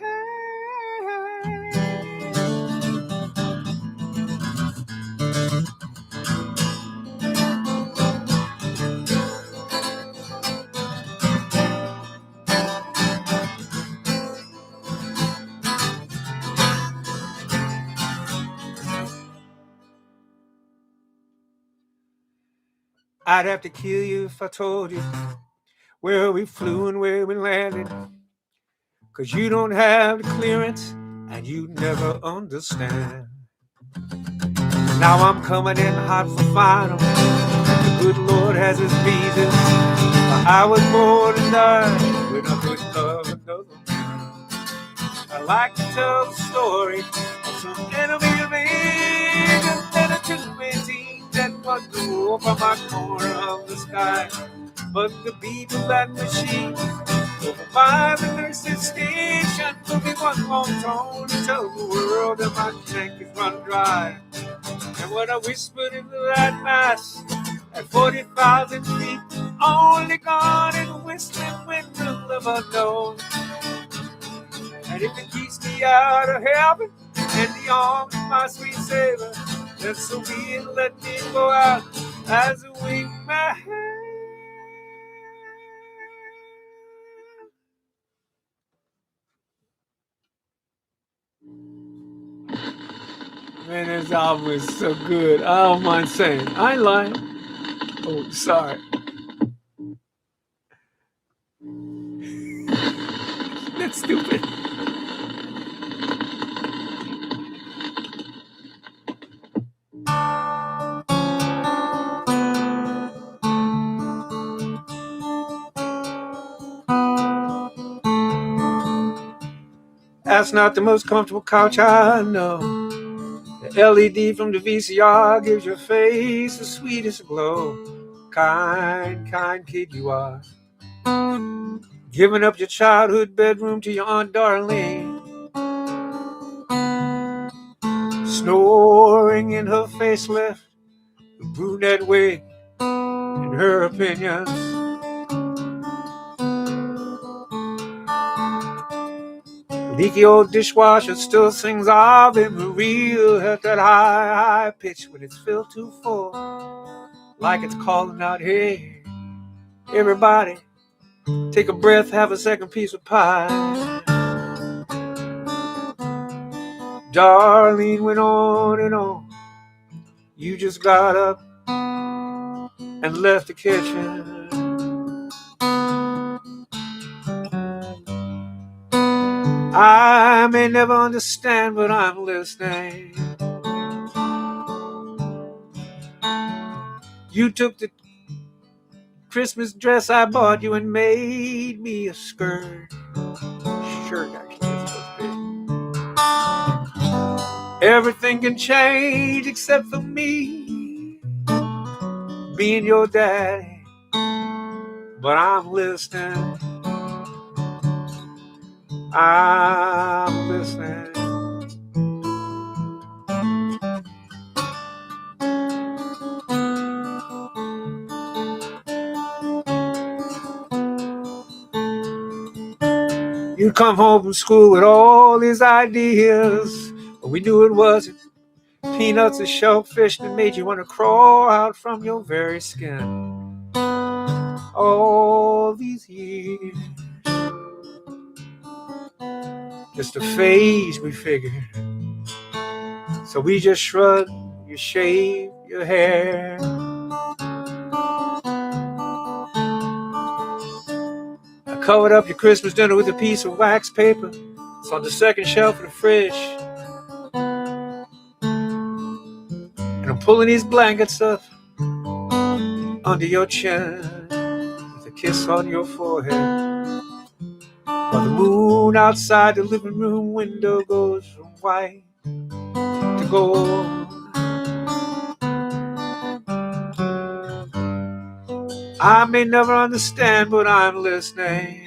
I'd have to kill you if I told you where we flew and where we landed, 'cause you don't have the clearance and you never understand. Now I'm coming in hot for final. The good Lord has his reasons. I was born to die when I couldn't love another man. I like to tell the story of some enemy of England and a two-man team that won the war from my corner of the sky. But the beat of that machine over by the nurse's station will be one more tone to tell the world that my tank is run dry. And what I whispered into that mass at 40,000 feet, only God and whistling wind will never know. And if it keeps me out of heaven and the arms of my sweet Savior, then so be it, let me go out as a winged man. Man, this album is so good. I don't mind saying. I ain't lying. Oh, sorry. That's stupid. That's not the most comfortable couch I know. The LED from the VCR gives your face the sweetest glow. Kind kid you are. Giving up your childhood bedroom to your Aunt Darlene. Snoring in her facelift, the brunette wig, in her opinions. Leaky old dishwasher still sings Ave Maria at that high pitch when it's filled too full, like it's calling out, hey, everybody, take a breath, have a second piece of pie. Darlene went on and on. You just got up and left the kitchen. I may never understand, but I'm listening. You took the Christmas dress I bought you and made me a skirt. Shirt, actually, it's supposed to be. Everything can change except for me being your daddy, but I'm listening. I'm listening. You'd come home from school with all these ideas, but we knew it wasn't peanuts or shellfish that made you want to crawl out from your very skin. All these years, just a phase, we figured. So we just shrugged, you shaved your hair. I covered up your Christmas dinner with a piece of wax paper It's on the second shelf of the fridge. And I'm pulling these blankets up under your chin with a kiss on your forehead. While the moon outside the living room window goes from white to gold. I may never understand, but I'm listening.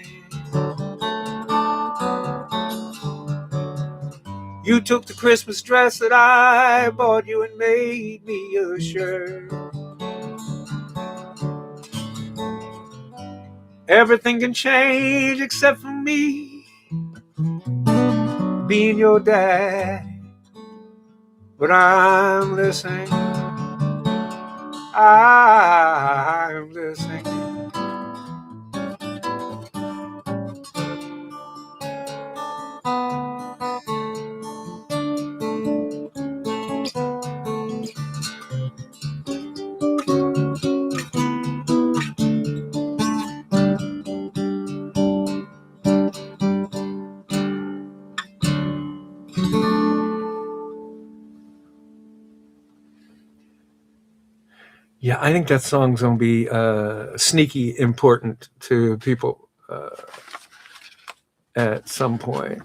You took the Christmas dress that I bought you and made me a shirt. Everything can change except for me being your dad. But I'm listening. I'm listening. Yeah, I think that song's gonna be sneaky important to people at some point.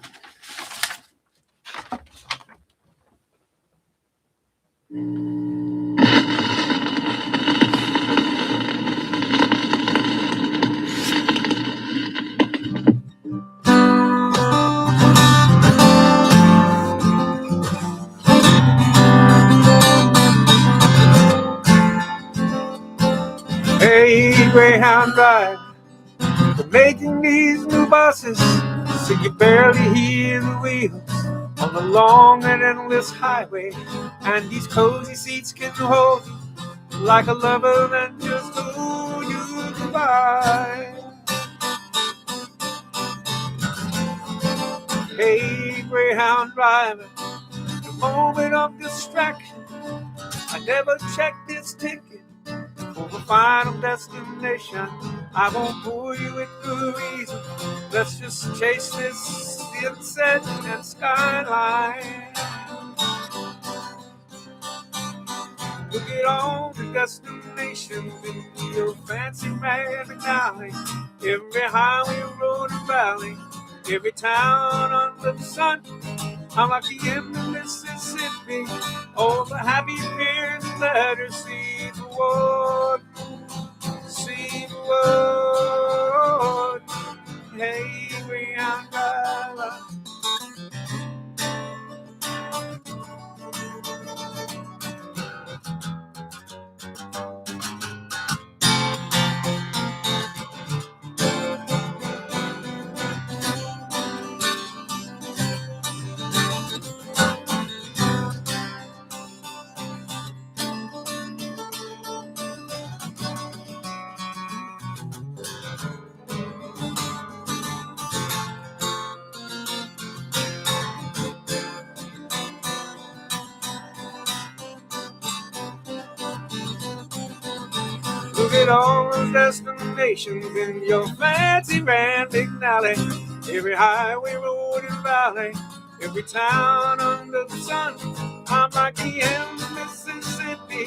Hey, Greyhound Drive, we're making these new buses, so you barely hear the wheels on the long and endless highway. And these cozy seats can hold you like a lover that just told you goodbye. Hey, Greyhound driver, the moment of distraction, I never checked this ticket for the final destination. I won't pull you into reason. Let's just chase this sunset and skyline. We'll get on to destinations in your fancy rabbit alley. Every highway, road, and valley, every town under the sun. I'm like the end of Mississippi. All the happy parents let her see the world. See the world. Hey, Greyhound driver. Look at all the destinations in your fancy Grand McNally. Every highway, road, and valley, every town under the sun. I'm like the end of Mississippi.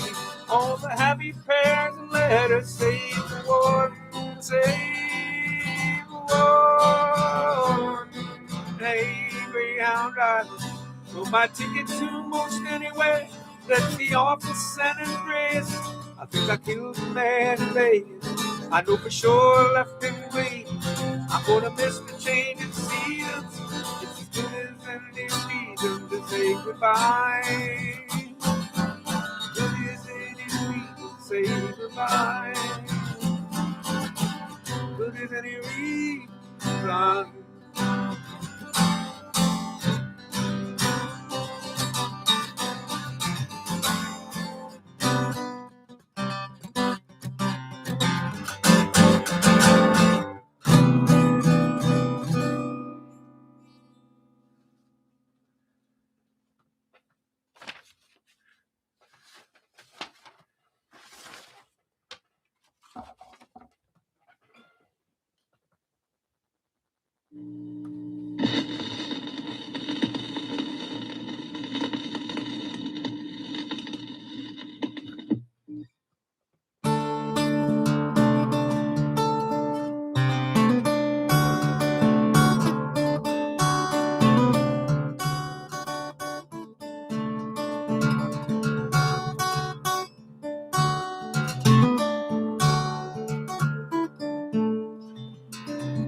All the happy pairs and letters save the world, save the world. Hey, Greyhound driver, so my ticket to most anywhere. Let the office San Andreas. I think I killed the man in Vegas. I know for sure left him waiting. I'm gonna miss the change in seasons. It's as good as any reason to say goodbye. Good as any reason to say goodbye. Good as any reason.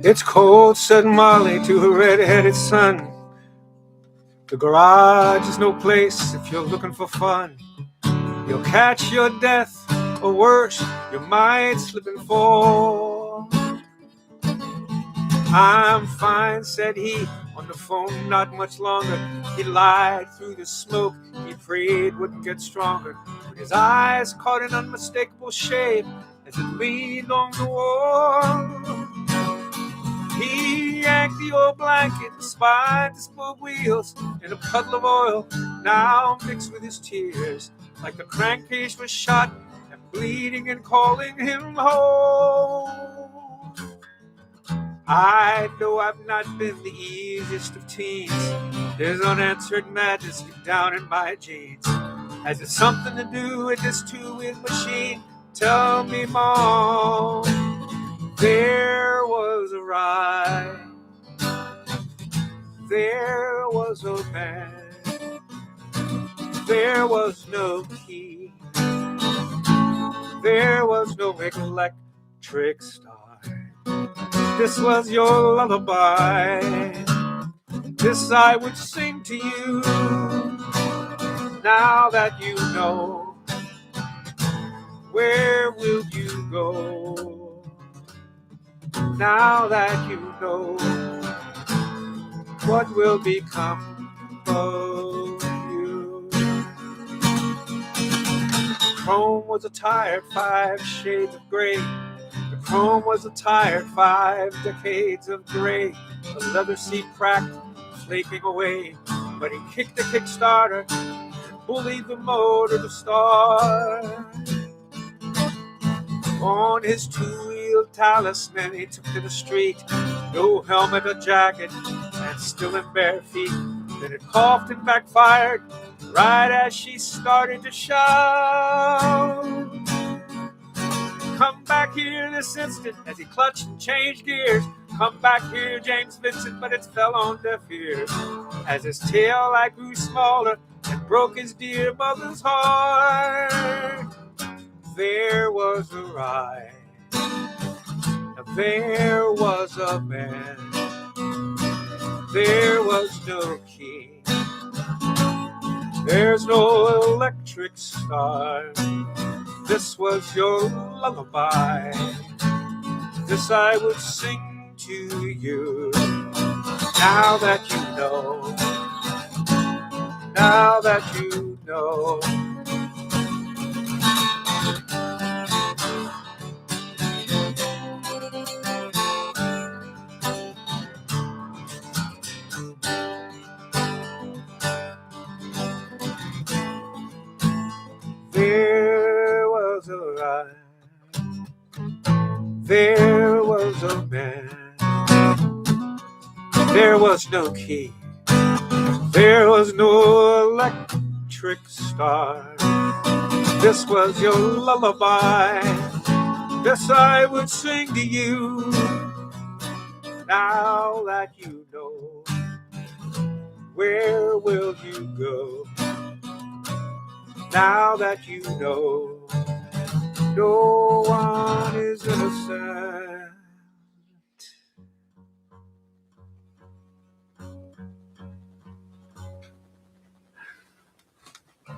It's cold, said Molly to her red-headed son. The garage is no place if you're looking for fun. You'll catch your death, or worse, you might slip and fall. I'm fine, said he, on the phone not much longer. He lied through the smoke, he prayed wouldn't get stronger. When his eyes caught an unmistakable shape as it leaned on the wall, he yanked the old blanket and spied the spoke wheels in a puddle of oil, now mixed with his tears, like the crankcase was shot and bleeding and calling him home. I know I've not been the easiest of teens. There's unanswered madness down in my jeans. Has it something to do with this two-wheel machine? Tell me, Mom. There was a ride. There was a man. There was no key. There was no electric start. This was your lullaby. This I would sing to you. Now that you know, where will you go? Now that you know, what will become of you? Chrome was a tired 5 shades of gray. The chrome was a tired 5 decades of gray. The leather seat cracked, flaking away. But he kicked the Kickstarter, bullied the motor to start. On his two-wheeled talisman he took to the street. No helmet or jacket, and still in bare feet. Then it coughed and backfired right as she started to shout. Come back here this instant, as he clutched and changed gears. Come back here, James Vincent, but it fell on deaf ears. As his tail light grew smaller and broke his dear mother's heart. There was a ride. There was a man. There was no key. There's no electric start. This was your lullaby. This I would sing to you. Now that you know. Now that you know. There was a ride. There was a man. There was no key. There was no electric start. This was your lullaby. This I would sing to you. Now that you know, where will you go? Now that you know, no one is innocent.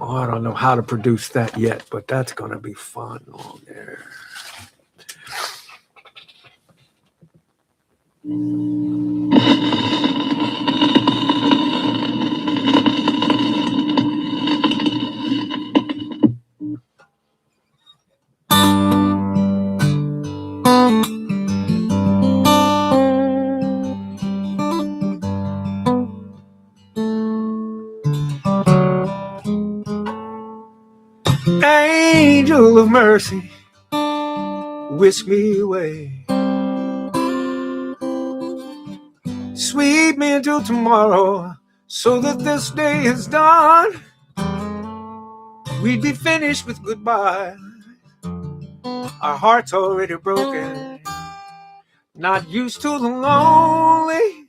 Oh, I don't know how to produce that yet, but that's going to be fun on there. Angel of mercy, whisk me away. Sweep me until tomorrow, so that this day is done. We'd be finished with goodbye. Our hearts already broken, not used to the lonely,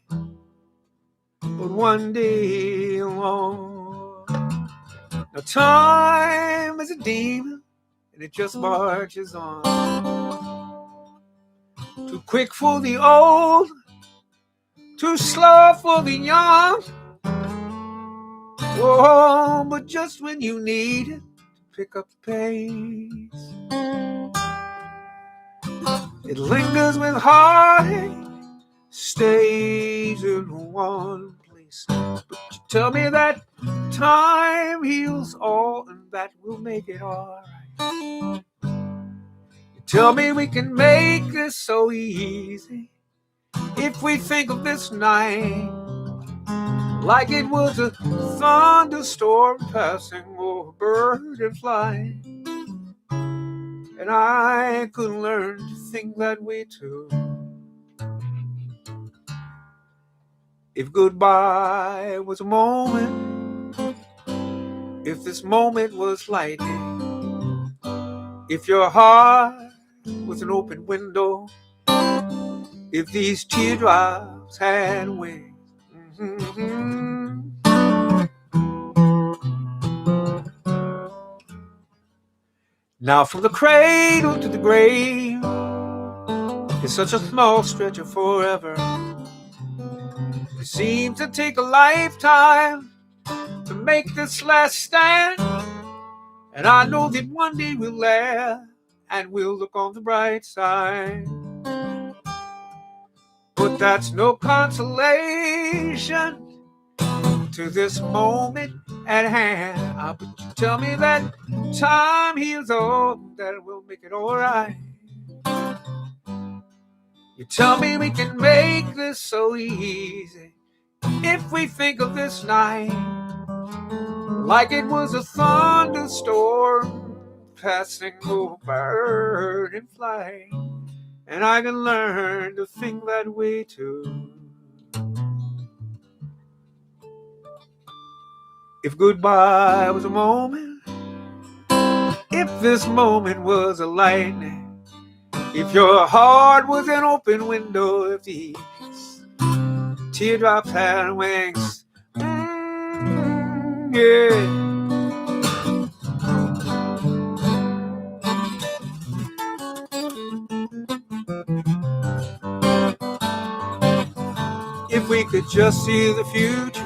but one day alone. Now time is a demon, and it just marches on. Too quick for the old, too slow for the young. Oh, but just when you need it, pick up the pace. It lingers with heartache, stays in one place. But you tell me that time heals all and that will make it alright. You tell me we can make this so easy if we think of this night like it was a thunderstorm passing over bird and fly. And I could learn to think that way too. If goodbye was a moment, if this moment was lightning, if your heart was an open window, if these teardrops had wings. Mm-hmm. Now from the cradle to the grave is such a small stretch of forever. It seems to take a lifetime to make this last stand. And I know that one day we'll laugh and we'll look on the bright side. But that's no consolation to this moment at hand. But you tell me that time heals all, that it will make it alright. You tell me we can make this so easy if we think of this night like it was a thunderstorm passing over bird and fly. And I can learn to think that way too. If goodbye was a moment, if this moment was a lightning, if your heart was an open window, if these teardrops had wings, yeah. If we could just see the future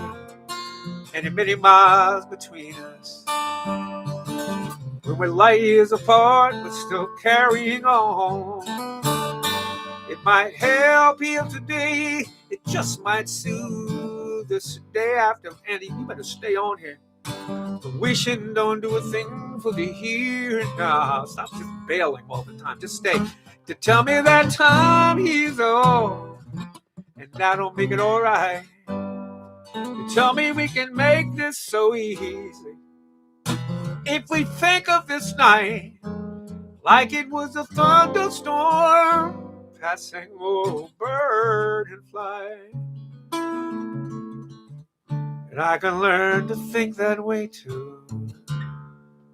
and the many miles between us, when we're light years apart but still carrying on, it might help heal today, it just might soothe us day after. Andy, you better stay on here. The wishing don't do a thing for the here and now. Stop just bailing all the time. Just stay. To tell me that time heals all, and that'll make it alright. To tell me we can make this so easy if we think of this night like it was a thunderstorm passing over bird and fly. And I can learn to think that way too.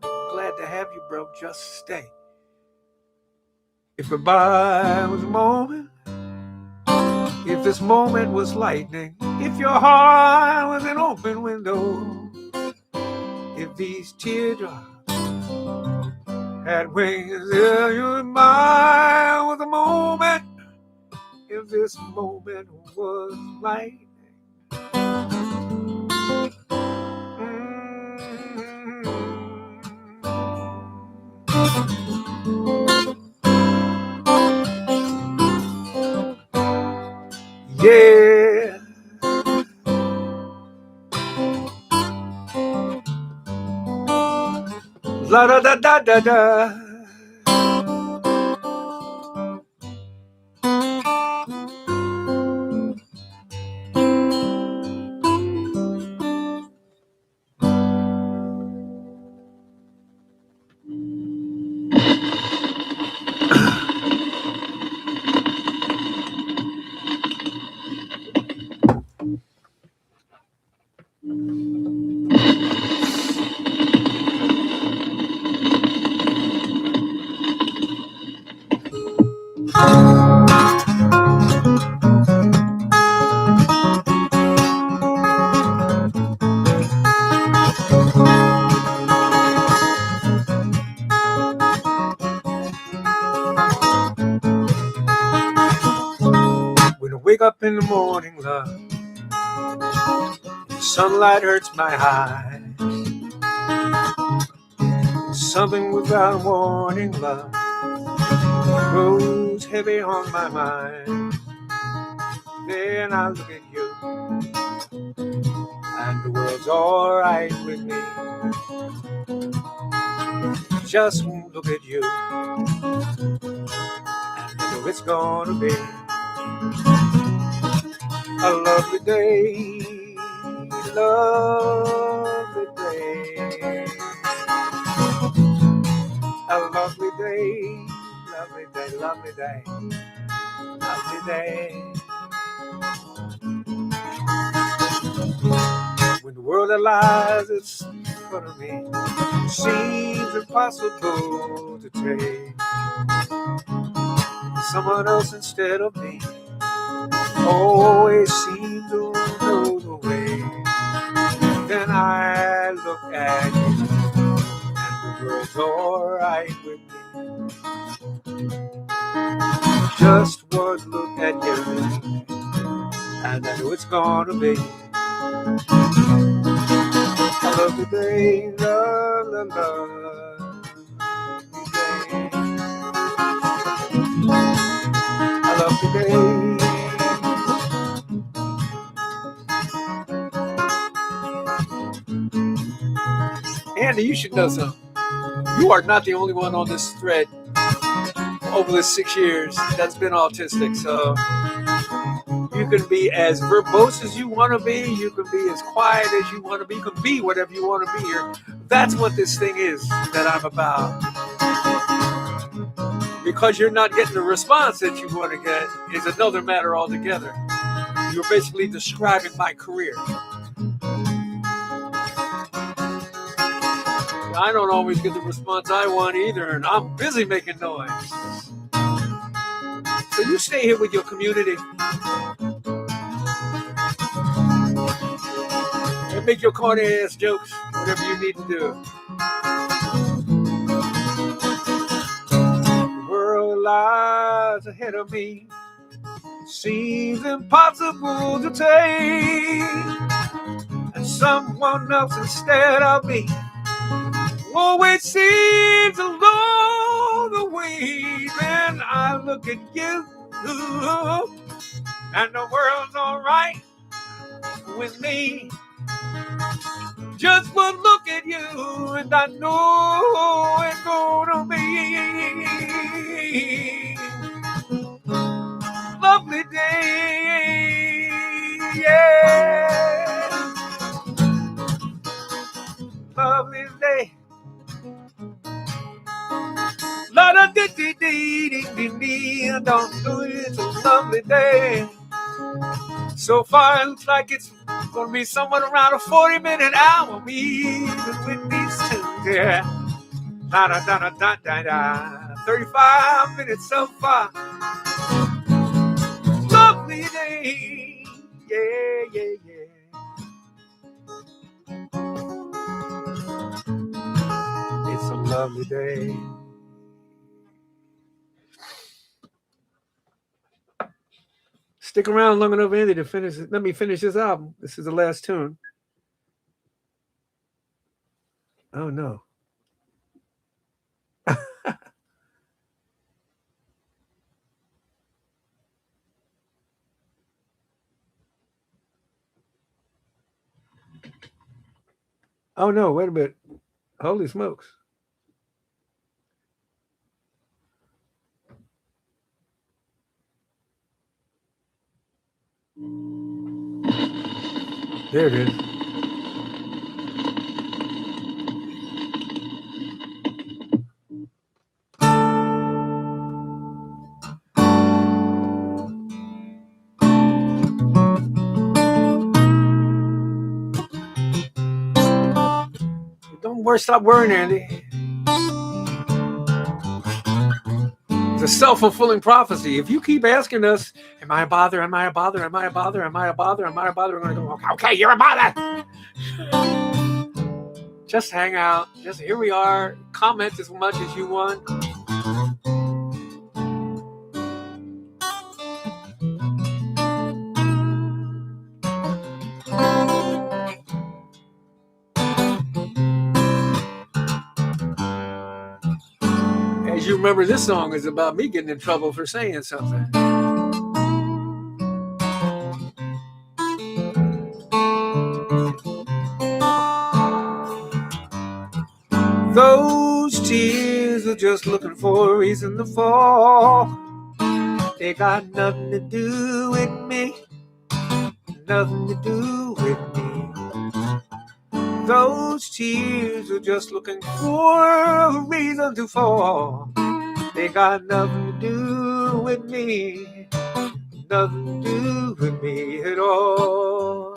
Glad to have you, bro. Just stay. If goodbye was a moment, if this moment was lightning, if your heart was an open window, if these teardrops had wings, if your mind was a moment, if this moment was lightning. Yeah. La da da da da da. in the morning, love. The sunlight hurts my eyes. Something without warning, love, grows heavy on my mind. Then I look at you, and the world's alright with me. Just look at you, and I know it's gonna be a lovely day, lovely day, a lovely day, lovely day, lovely day, lovely day. When the world that lies in front of me seems impossible to take, someone else instead of me always seems to know the way. Then I look at you, and the world's alright with me. Just one look at you, and I know it's gonna be a lovely day, love, love, love, day. A lovely day. Andy, you should know something. You are not the only one on this thread over the 6 years that's been autistic. So you can be as verbose as you want to be. You can be as quiet as you want to be. You can be whatever you want to be here. That's what this thing is that I'm about. Because you're not getting the response that you want to get is another matter altogether. You're basically describing my career. I don't always get the response I want either, and I'm busy making noise. So you stay here with your community and make your corny ass jokes, whatever you need to do. The world lies ahead of me, seems impossible to take, and someone else instead of me always seems along the way. Then I look at you, and the world's alright with me. Just one look at you, and I know it's gonna be a lovely day, yeah, lovely day. La da dee dee dee dee dee dee. I don't know, it's a lovely day. So far, it looks like it's gonna be somewhere around a 40-minute hour. Even with these tunes, yeah. Da da da da da da da. 35 minutes so far. Lovely day, yeah, yeah, yeah. It's a lovely day. Stick around long enough, Andy, to finish. Let me finish this album. This is the last tune. Oh, no. Oh, no. Wait a minute. Holy smokes. There it is. Don't worry, stop worrying, Andy. It's a self-fulfilling prophecy. If you keep asking us, am I a bother? Am I a bother? Am I a bother? Am I a bother? Am I a bother? We're going to go, okay, you're a bother. Just hang out. Just here we are. Comment as much as you want. remember this song is about me getting in trouble for saying something. Those tears are just looking for a reason to fall. They got nothing to do with me. Nothing to do with me. Those tears are just looking for a reason to fall. They got nothing to do with me. Nothing to do with me at all.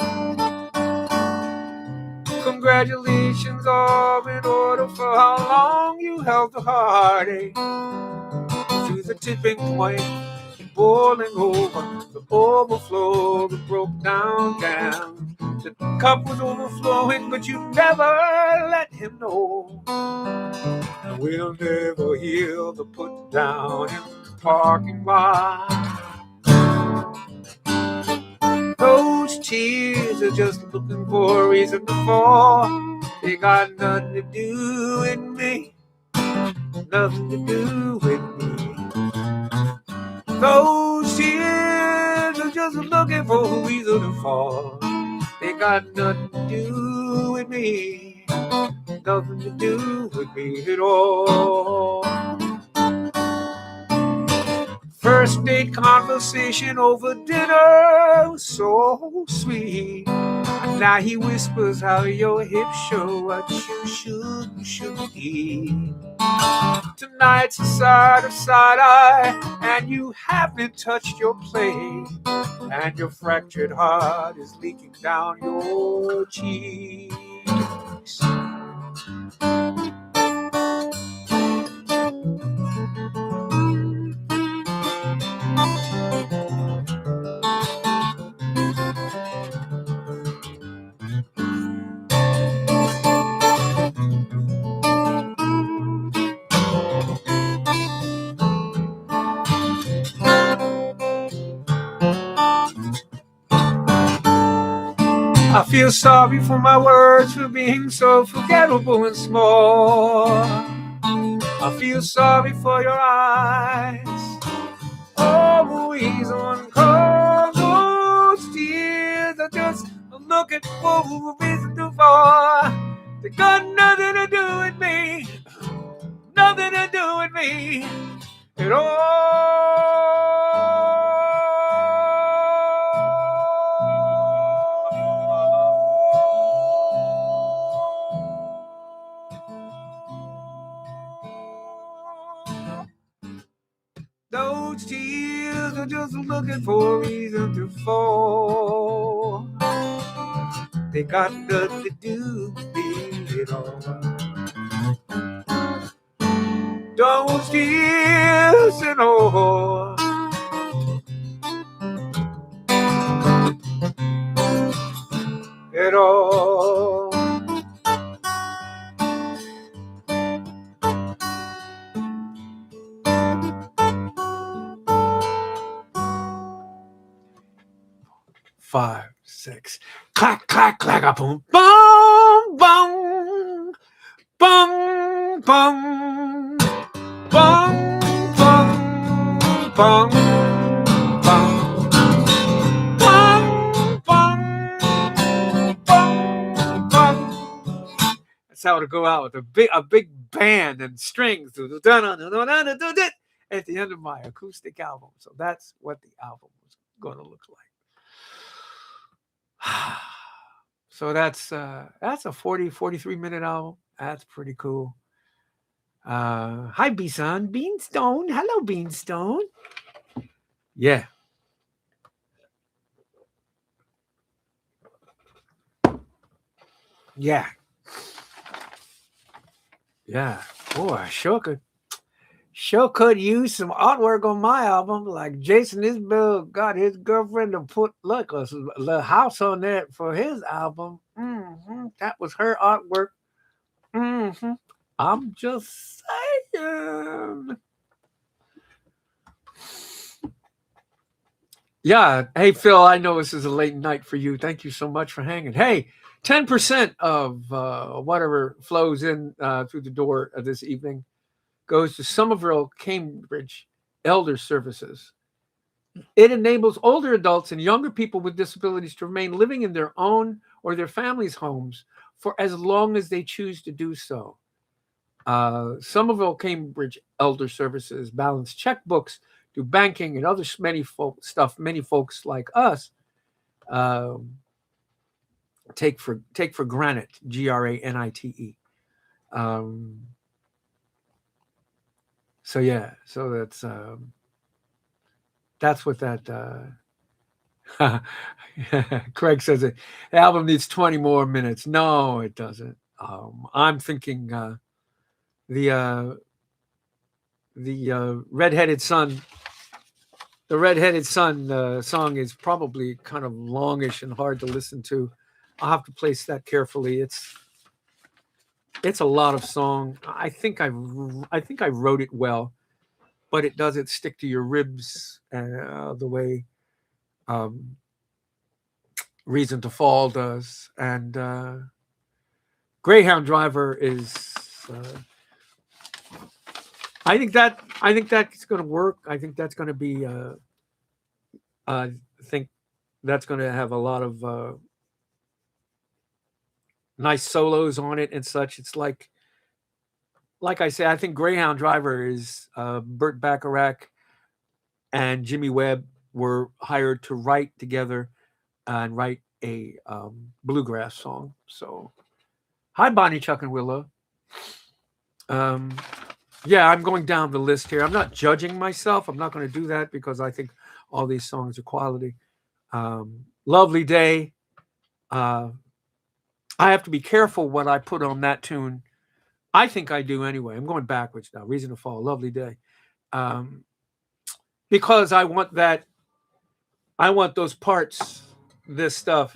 Congratulations are in order for how long you held the heartache to the tipping point, boiling over, the overflow, the broke down down. The cup was overflowing, but you never let him know. And we'll never heal the put down in the parking lot. Those tears are just looking for a reason to fall. They got nothing to do with me. Nothing to do with me. Those tears are just looking for a reason to fall. They got nothing to do with me. Nothing to do with me at all. First date conversation over dinner was so sweet. And now he whispers how your hips show what you should eat. Tonight's a side of side eye, and you haven't touched your plate. And your fractured heart is leaking down your cheeks. I feel sorry for my words for being so forgettable and small. I feel sorry for your eyes, always on call. Those tears are just looking for a reason to fall. They got nothing to do with me, nothing to do with me at all. Those tears are just looking for a reason to fall. They got nothing to do with me at all. Those tears and all. At all. Five, six, clack, clack, clack, a boom, boom, boom, boom, boom, boom, boom, boom, boom. That's how it'll go out with a big band and strings at the end of my acoustic album. So that's what the album was going to look like. So that's a 43 minute album. That's pretty cool. Hi, B-Son. Beanstone. Hello, Beanstone. Yeah. Yeah. Yeah. Boy, I sure could use some artwork on my album. Like Jason Isbell got his girlfriend to put like a little house on there for his album. That was her artwork. I'm just saying. Yeah. Hey, Phil, I know this is a late night for you. Thank you so much for hanging. Hey, 10% of whatever flows in through the door this evening goes to Somerville, Cambridge Elder Services. It enables older adults and younger people with disabilities to remain living in their own or their families' homes for as long as they choose to do so. Somerville, Cambridge Elder Services balance checkbooks, do banking and other stuff many folks like us um, take for granted. GRANITE. Um, so yeah, so that's what that. Craig says it. The album needs 20 more minutes. No, it doesn't. I'm thinking the redheaded son. The redheaded son song is probably kind of longish and hard to listen to. I'll have to place that carefully. It's a lot of song. I think I wrote it well, but it doesn't stick to your ribs the way um, Reason to Fall does. And Greyhound Driver is. I think that's going to work. I think that's going to be. I think that's going to have a lot of nice solos on it and such. It's like I say, I think Greyhound Driver is Burt Bacharach and Jimmy Webb were hired to write together and write a bluegrass song. So, hi, Bonnie, Chuck, and Willow. Yeah, I'm going down the list here. I'm not judging myself. I'm not going to do that because I think all these songs are quality. Lovely Day. I have to be careful what I put on that tune. I think I do anyway. I'm going backwards now. Reason to Fall, Lovely Day. Because I want those parts, this stuff.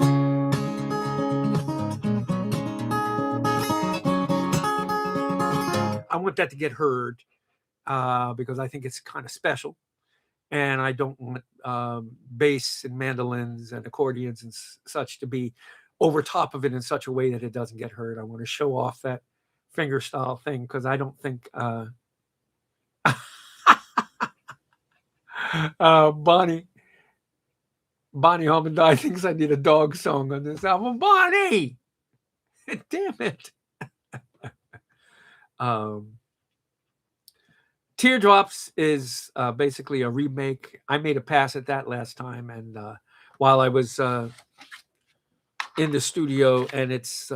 I want that to get heard because I think it's kind of special. And I don't want bass and mandolins and accordions and such to be over top of it in such a way that it doesn't get heard. I want to show off that finger style thing because I don't think Bonnie Holmendie thinks I need a dog song on this album. Bonnie, damn it. Teardrops is basically a remake. I made a pass at that last time, and while I was in the studio, and it's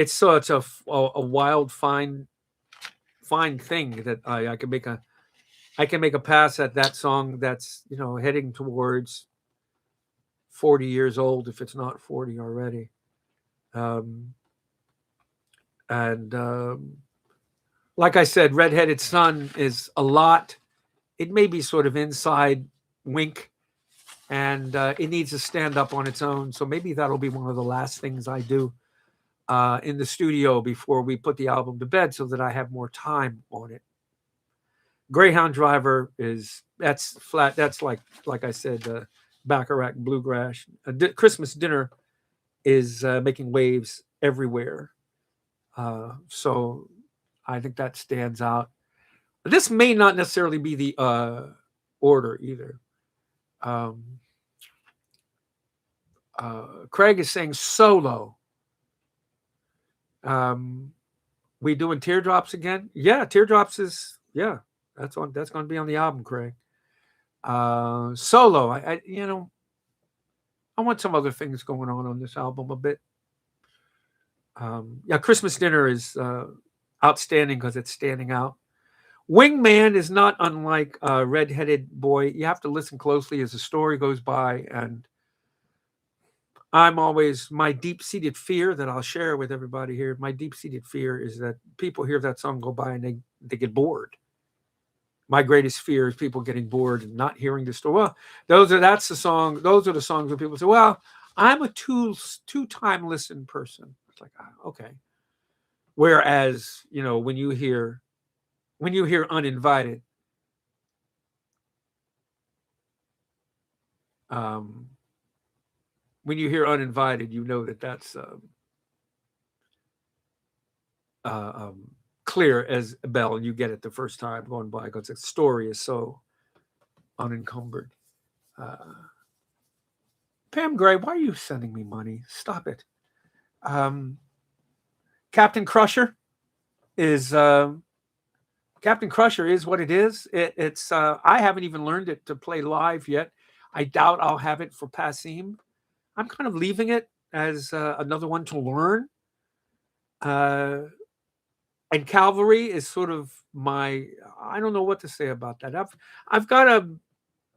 such a wild, fine thing that I can make a pass at that song that's heading towards 40 years old if it's not 40 already, and like I said, Redheaded Sun is a lot. It may be sort of inside Wink, and it needs to stand up on its own. So maybe that'll be one of the last things I do in the studio before we put the album to bed so that I have more time on it. Greyhound Driver that's flat. That's like I said, Bacharach Bluegrass. Christmas Dinner is making waves everywhere. So I think that stands out. This may not necessarily be the order either. Craig is saying solo. We doing Teardrops again? Yeah, Teardrops is that's going to be on the album, Craig. Solo. I want some other things going on this album a bit. Christmas Dinner is outstanding because it's standing out. Wingman is not unlike Redheaded Boy. You have to listen closely as the story goes by, and my deep-seated fear that I'll share with everybody here, my deep-seated fear is that people hear that song go by and they get bored. My greatest fear is people getting bored and not hearing the story. Well, those are the songs where people say, well, I'm a two-time listen person. It's like, okay. Whereas, when you hear Uninvited, when you hear Uninvited, you know that's clear as a bell. You get it the first time going by because the story is so unencumbered. Pam Gray, why are you sending me money? Stop it. Captain Crusher is Captain Crusher is what it is. It's I haven't even learned it to play live yet. I doubt I'll have it for Passim. I'm kind of leaving it as another one to learn. And Cavalry is sort of my, I don't know what to say about that. I've got a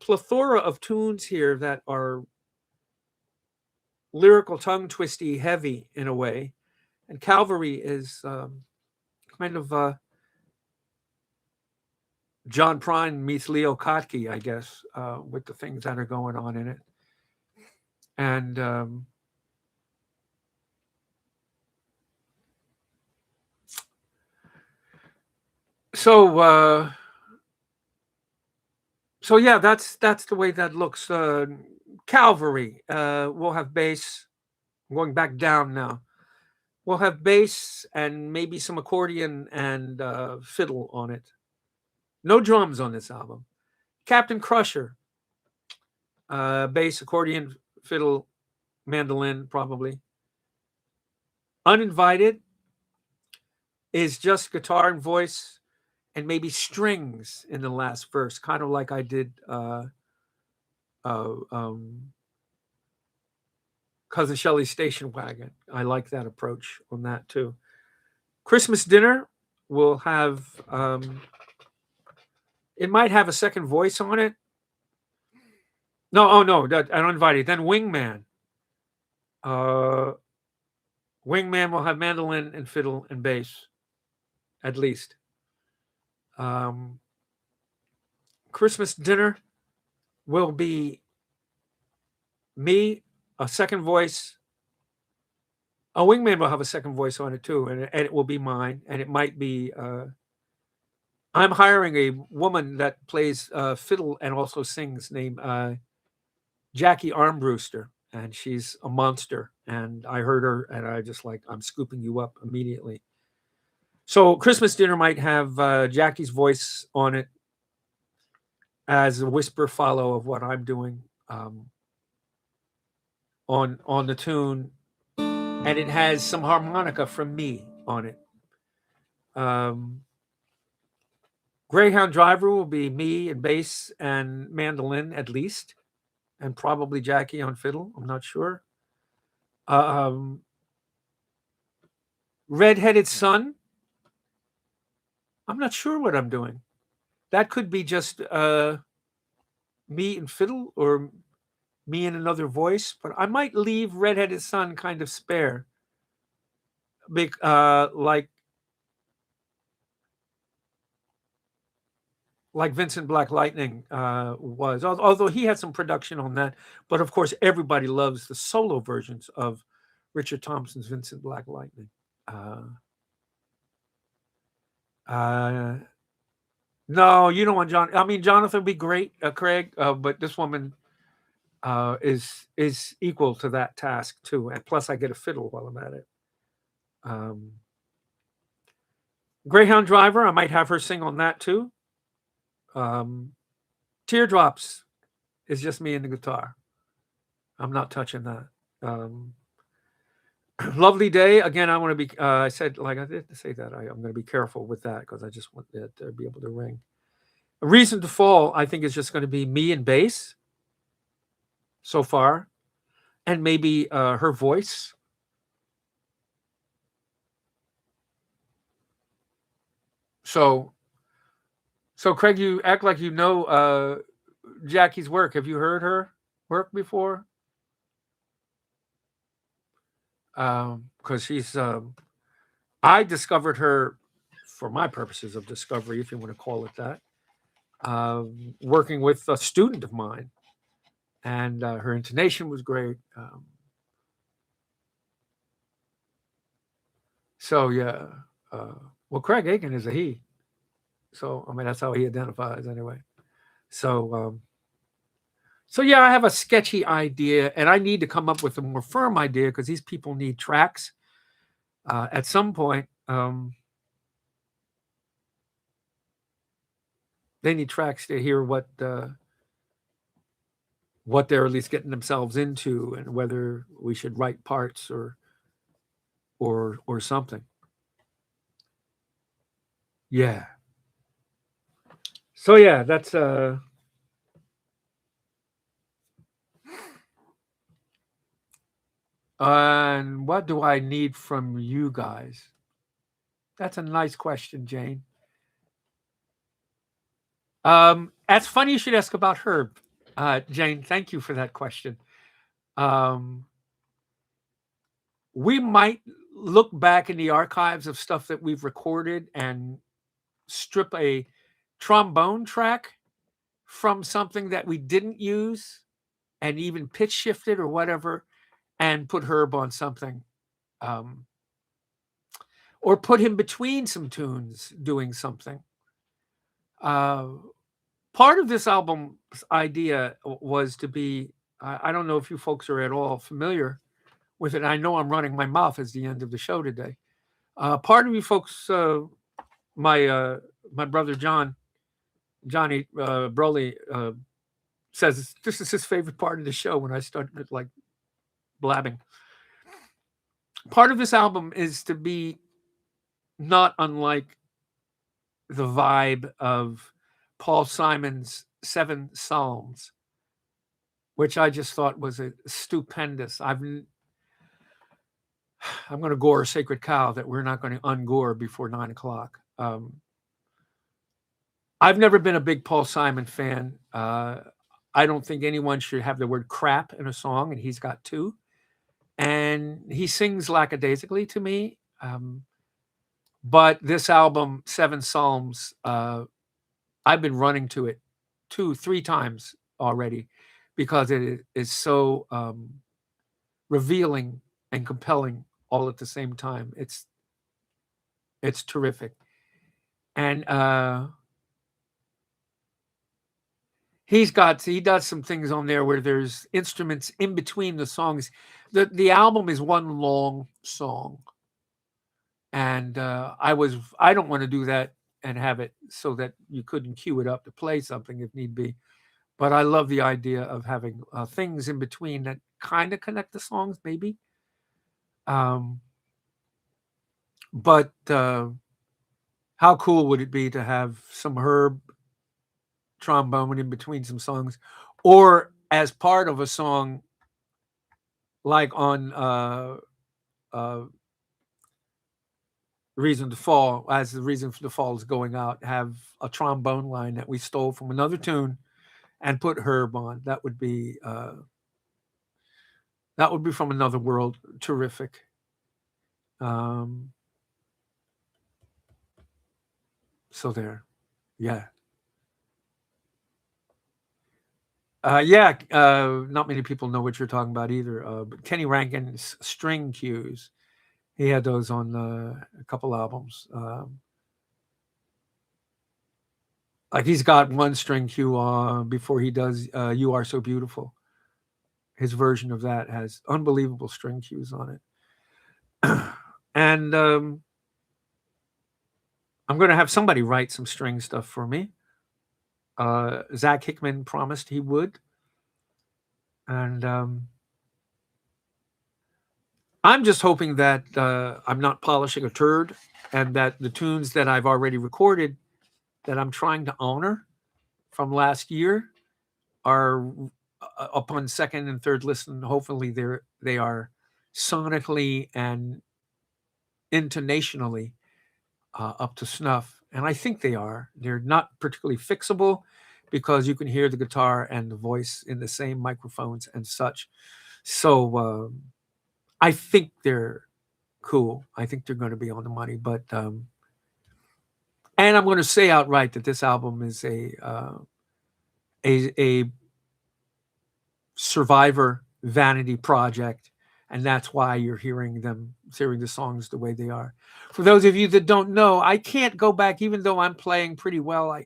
plethora of tunes here that are lyrical, tongue twisty, heavy in a way, and Cavalry is kind of John Prine meets Leo Kottke, I guess, with the things that are going on in it. And so yeah, that's the way that looks. Cavalry will have bass. I'm going back down now. We'll have bass and maybe some accordion and fiddle on it. No drums on this album. Captain Crusher, bass, accordion, fiddle, mandolin, probably. Uninvited is just guitar and voice and maybe strings in the last verse, kind of like I did Cousin Shelley's Station Wagon. I like that approach on that too. Christmas Dinner will have, it might have a second voice on it. No, oh no, that Uninvited. Then Wingman. Wingman will have mandolin and fiddle and bass, at least. Christmas Dinner will be me, a second voice. A Wingman will have a second voice on it too, and it will be mine. And it might be. I'm hiring a woman that plays fiddle and also sings, named Jackie Armbruster, and she's a monster. And I heard her, and I just like, I'm scooping you up immediately. So Christmas Dinner might have Jackie's voice on it as a whisper follow of what I'm doing on the tune, and it has some harmonica from me on it. Greyhound Driver will be me and bass and mandolin at least, and probably Jackie on fiddle. I'm not sure. Redheaded Son. I'm not sure what I'm doing. That could be just me and fiddle, or me and another voice, but I might leave Redheaded Son kind of spare. Like Vincent Black Lightning was, although he had some production on that. But of course, everybody loves the solo versions of Richard Thompson's Vincent Black Lightning. No, you don't want John. I mean, Jonathan would be great, Craig, but this woman is equal to that task too. And plus, I get a fiddle while I'm at it. Greyhound Driver, I might have her sing on that too. Teardrops is just me and the guitar. I'm not touching that. Lovely Day, again, I want to be, I said, like I did say that, I'm going to be careful with that because I just want it to be able to ring. A Reason to Fall, I think, is just going to be me and bass so far, and maybe her voice. So Craig, you act like you know Jackie's work. Have you heard her work before? Because she's, I discovered her, for my purposes of discovery, if you want to call it that, working with a student of mine, and her intonation was great. So yeah, well, Craig Aiken is a he. So I mean, that's how he identifies anyway. So yeah, I have a sketchy idea, and I need to come up with a more firm idea because these people need tracks at some point. They need tracks to hear what they're at least getting themselves into, and whether we should write parts or something. Yeah. So yeah, that's and what do I need from you guys? That's a nice question, Jane. That's funny you should ask about Herb, Jane. Thank you for that question. Um, we might look back in the archives of stuff that we've recorded and strip a trombone track from something that we didn't use and even pitch shift it or whatever, and put Herb on something, um, or put him between some tunes doing something. Uh, Part of this album's idea was to be, I don't know if you folks are at all familiar with it. I know I'm running my mouth as the end of the show today. Part of you folks, my brother Johnny Broly, says this is his favorite part of the show when I started like blabbing. Part of this album is to be not unlike the vibe of Paul Simon's Seven Psalms, which I just thought was a stupendous. I'm going to gore a sacred cow that we're not going to ungore before 9 o'clock. I've never been a big Paul Simon fan. I don't think anyone should have the word crap in a song, and he's got two. And he sings lackadaisically to me. But this album, Seven Psalms, I've been running to it 2-3 times already because it is so revealing and compelling all at the same time. It's terrific. And he does some things on there where there's instruments in between the songs. The album is one long song. And I don't want to do that and have it so that you couldn't cue it up to play something if need be. But I love the idea of having things in between that kind of connect the songs, maybe. Um, but how cool would it be to have some Herb trombone in between some songs, or as part of a song, like on uh, Reason to Fall, as the Reason for the Fall is going out, have a trombone line that we stole from another tune and put Herb on. That would be from another world. Terrific. Um, so there, yeah, yeah. Not many people know what you're talking about either. But Kenny Rankin's string cues, he had those on a couple albums. Like he's got one string cue before he does "You Are So Beautiful." His version of that has unbelievable string cues on it, and I'm going to have somebody write some string stuff for me. Zach Hickman promised he would, and I'm just hoping that I'm not polishing a turd, and that the tunes that I've already recorded that I'm trying to honor from last year are upon second and third listen. Hopefully, they are sonically and intonationally up to snuff, and I think they are. They're not particularly fixable because you can hear the guitar and the voice in the same microphones and such. So I think they're cool. I think they're going to be on the money, but and I'm going to say outright that this album is a survivor vanity project, and that's why you're hearing the songs the way they are. For those of you that don't know, I can't go back, even though I'm playing pretty well.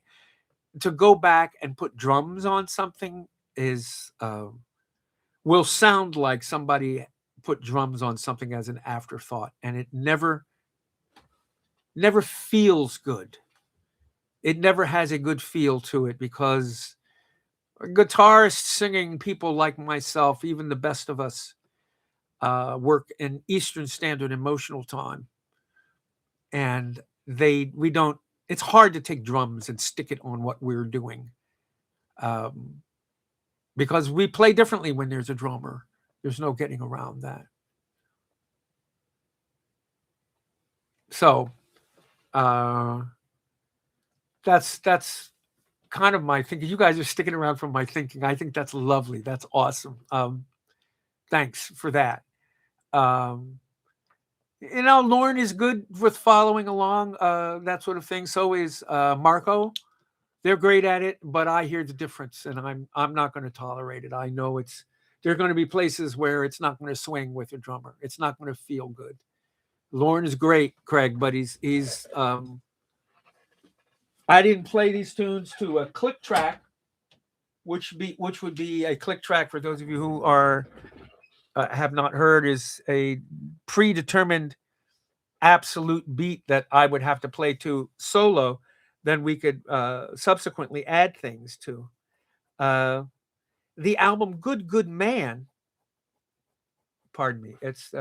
To go back and put drums on something is will sound like somebody put drums on something as an afterthought, and it never feels good. it never has a good feel to it because guitarists singing, people like myself, even the best of us, work in Eastern Standard Emotional Time, and we don't. It's hard to take drums and stick it on what we're doing, um, because we play differently when there's a drummer. There's no getting around that. So uh, that's kind of my thinking. You guys are sticking around for my thinking. I think that's lovely. That's awesome. Thanks for that. Um, Lauren is good with following along, that sort of thing. So is Marco. They're great at it, but I hear the difference, and I'm not going to tolerate it. I know there are going to be places where it's not going to swing with a drummer. It's not going to feel good. Lauren is great, Craig, but he's I didn't play these tunes to a click track, which would be a click track for those of you who are have not heard, is a predetermined absolute beat that I would have to play to solo. Then we could subsequently add things to. Uh, the album "Good Good Man." Pardon me. It's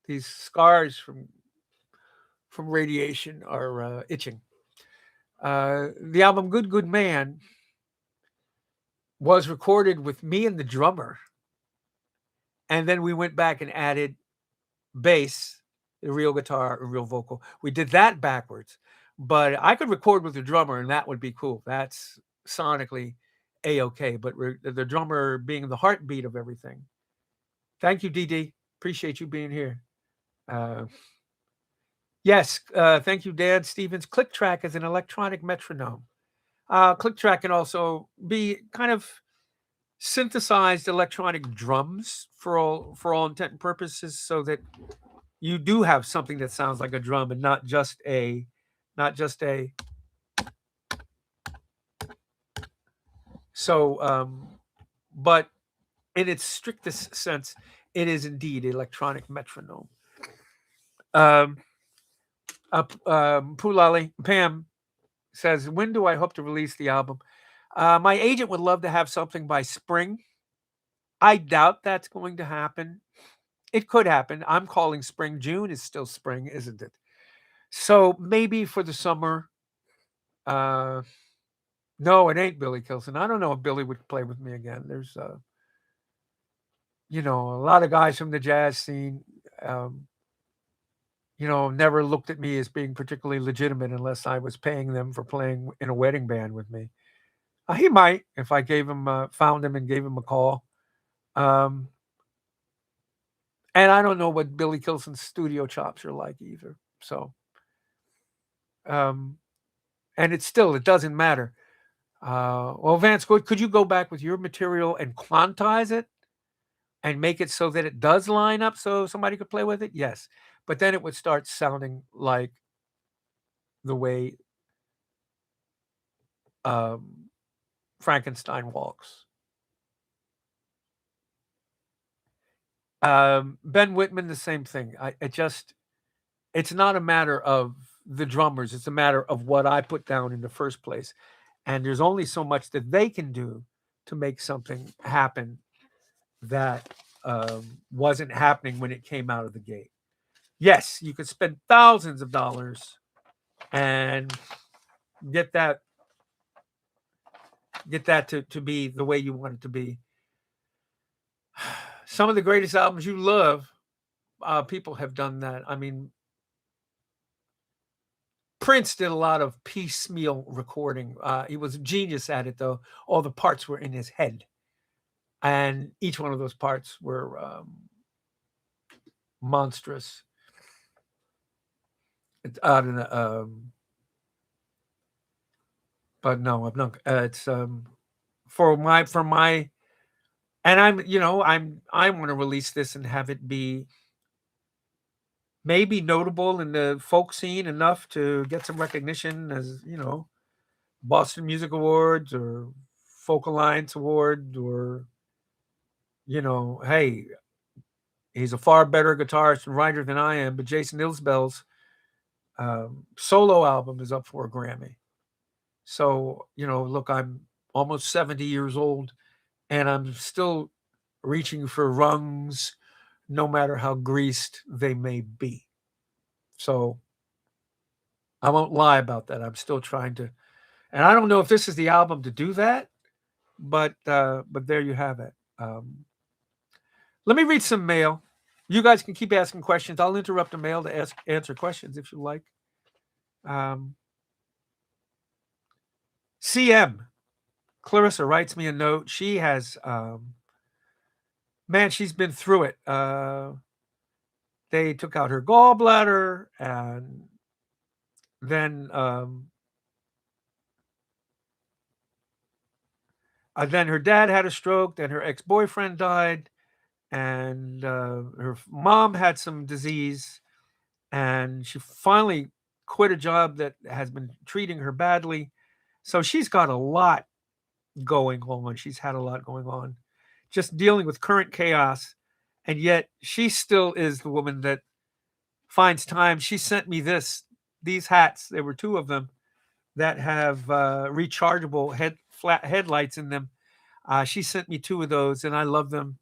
these scars from radiation are itching. The album "Good Good Man" was recorded with me and the drummer, and then we went back and added bass, the real guitar, a real vocal. We did that backwards, but I could record with the drummer, and that would be cool. That's sonically a-okay. But the drummer being the heartbeat of everything. Thank you, DD. Appreciate you being here. Uh, yes, thank you, Dan Stevens. Click track is an electronic metronome. Click track can also be kind of synthesized electronic drums for all intent and purposes, so that you do have something that sounds like a drum and not just a. So, but in its strictest sense, it is indeed electronic metronome. Um, Pulali Pam says, "When do I hope to release the album?" My agent would love to have something by spring. I doubt that's going to happen. It could happen. I'm calling spring. June is still spring, isn't it? So maybe for the summer. Uh, no, it ain't Billy Kilson. I don't know if Billy would play with me again. There's, a lot of guys from the jazz scene, um, never looked at me as being particularly legitimate unless I was paying them for playing in a wedding band with me. He might if I found him and gave him a call. Um, and I don't know what Billy Kilson's studio chops are like either. So, um, and it doesn't matter. Well, Vance, could you go back with your material and quantize it and make it so that it does line up so somebody could play with it? Yes. But then it would start sounding like the way um, Frankenstein walks. Ben Whitman, the same thing. It's not a matter of the drummers. It's a matter of what I put down in the first place. And there's only so much that they can do to make something happen that wasn't happening when it came out of the gate. Yes, you could spend thousands of dollars and get that to be the way you want it to be. Some of the greatest albums you love, people have done that. I mean, Prince did a lot of piecemeal recording. He was a genius at it, though. All the parts were in his head, and each one of those parts were monstrous. I don't know, but no, I'm not. It's for my, and I want to release this and have it be maybe notable in the folk scene enough to get some recognition, as Boston Music Awards or Folk Alliance Award, or hey, he's a far better guitarist and writer than I am, but Jason Isbell's solo album is up for a Grammy. So, look, I'm almost 70 years old and I'm still reaching for rungs no matter how greased they may be. So I won't lie about that. I'm still trying to, and I don't know if this is the album to do that, but there you have it. Let me read some mail. You guys can keep asking questions. I'll interrupt the mail to answer questions if you like. Um, CM Clarissa writes me a note. She has, man, she's been through it. They took out her gallbladder, and then her dad had a stroke. Then her ex-boyfriend died, and her mom had some disease, and she finally quit a job that has been treating her badly. So she's got a lot going on. She's had a lot going on, just dealing with current chaos, and yet she still is the woman that finds time. She sent me these hats. There were two of them that have rechargeable flat headlights in them. She sent me two of those, and I love them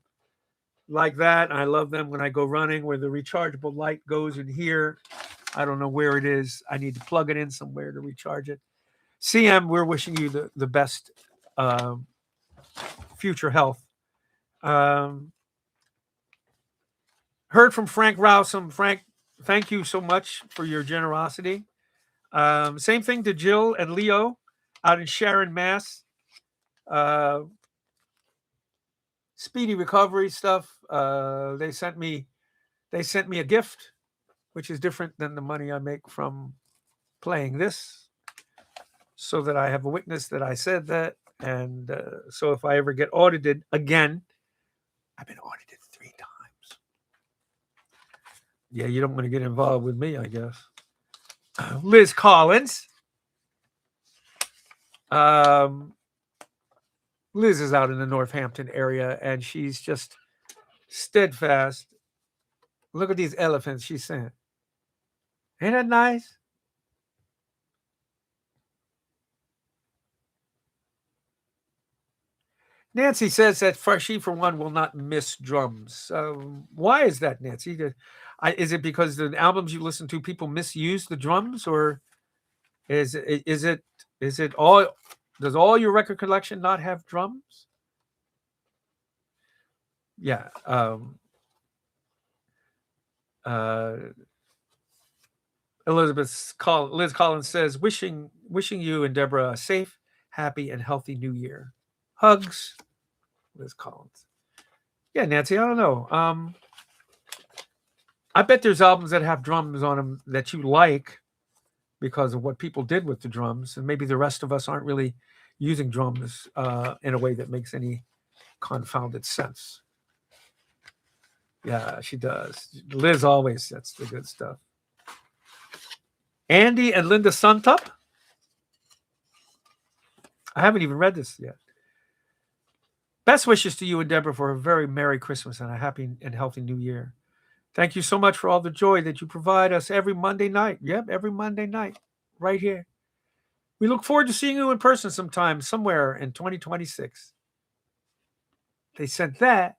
like that. I love them when I go running, where the rechargeable light goes in here. I don't know where it is. I need to plug it in somewhere to recharge it. CM, we're wishing you the best future health. Heard from Frank Rousum. Frank, thank you so much for your generosity. Same thing to Jill and Leo out in Sharon, Mass. Speedy recovery stuff. They sent me a gift, which is different than the money I make from playing this, so that I have a witness that I said that. And so if I ever get audited again, I've been audited 3 times. Yeah, you don't want to get involved with me, I guess. Liz Collins. Liz is out in the Northampton area, and she's just steadfast. Look at these elephants she sent. Ain't that nice? Nancy says that she, for one, will not miss drums. Why is that, Nancy? Is it because the albums you listen to, people misuse the drums, or is it all? Does all your record collection not have drums? Yeah. Liz Collins says, wishing you and Deborah a safe, happy, and healthy New Year. Hugs, Liz Collins. Yeah, Nancy, I don't know. I bet there's albums that have drums on them that you like because of what people did with the drums, and maybe the rest of us aren't really using drums in a way that makes any confounded sense. Yeah, she does. Liz always sets the good stuff. Andy and Linda Suntup. I haven't even read this yet. Best wishes to you and Deborah for a very Merry Christmas and a happy and healthy New Year. Thank you so much for all the joy that you provide us every Monday night. Yep, every Monday night, right here. We look forward to seeing you in person sometime, somewhere in 2026. They sent that.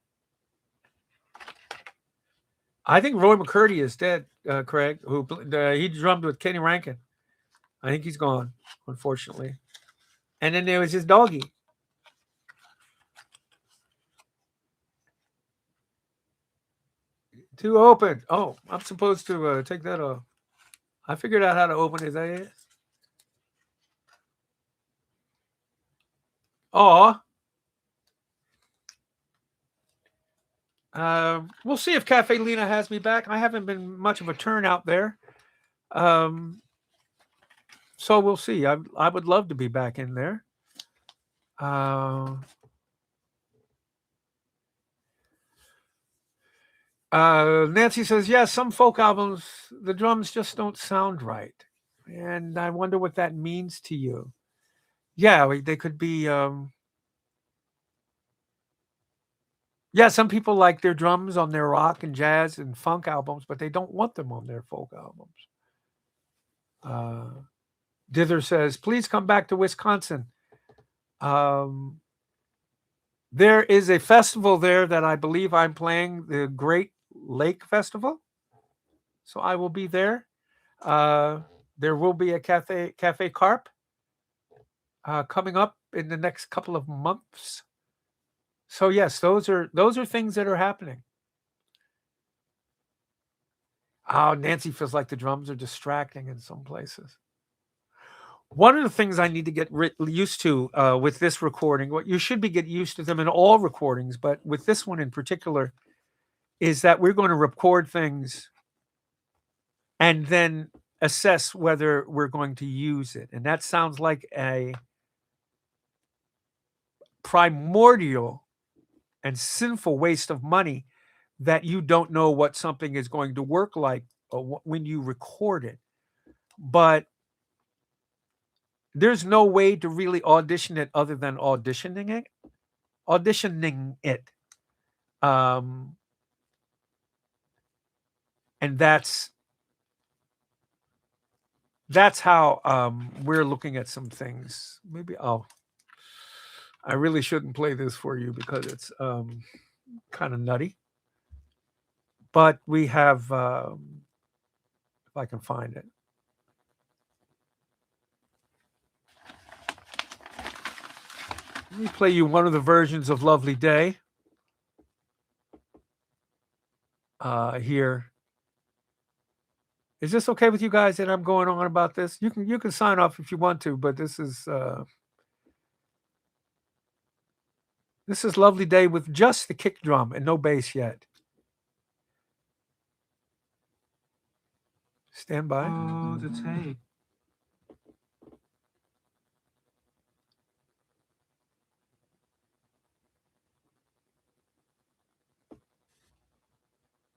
I think Roy McCurdy is dead, Craig, who he drummed with Kenny Rankin. I think he's gone, unfortunately. And then there was his doggy. To open. Oh, I'm supposed to take that off. I figured out how to open his ass. Aw. We'll see if Cafe Lena has me back. I haven't been much of a turnout there. So we'll see. I would love to be back in there. Nancy says, yeah, some folk albums, the drums just don't sound right. And I wonder what that means to you. Yeah, they could be... yeah, some people like their drums on their rock and jazz and funk albums, but they don't want them on their folk albums. Dither says, please come back to Wisconsin. There is a festival there that I believe I'm playing, the Great Lake Festival. So I will be there. There will be a Cafe Carp coming up in the next couple of months. So yes, those are things that are happening. Oh, Nancy feels like the drums are distracting in some places. One of the things I need to get used to with this recording, what you should be get used to them in all recordings, but with this one in particular, is that we're going to record things and then assess whether we're going to use it. And that sounds like a primordial and sinful waste of money that you don't know what something is going to work like when you record it. But there's no way to really audition it other than auditioning it. And that's how we're looking at some things. Maybe I really shouldn't play this for you because it's kind of nutty. But we have, if I can find it. Let me play you one of the versions of Lovely Day here. Is this okay with you guys that I'm going on about this? You can sign off if you want to, but this is Lovely Day with just the kick drum and no bass yet. Stand by. Oh, the tape.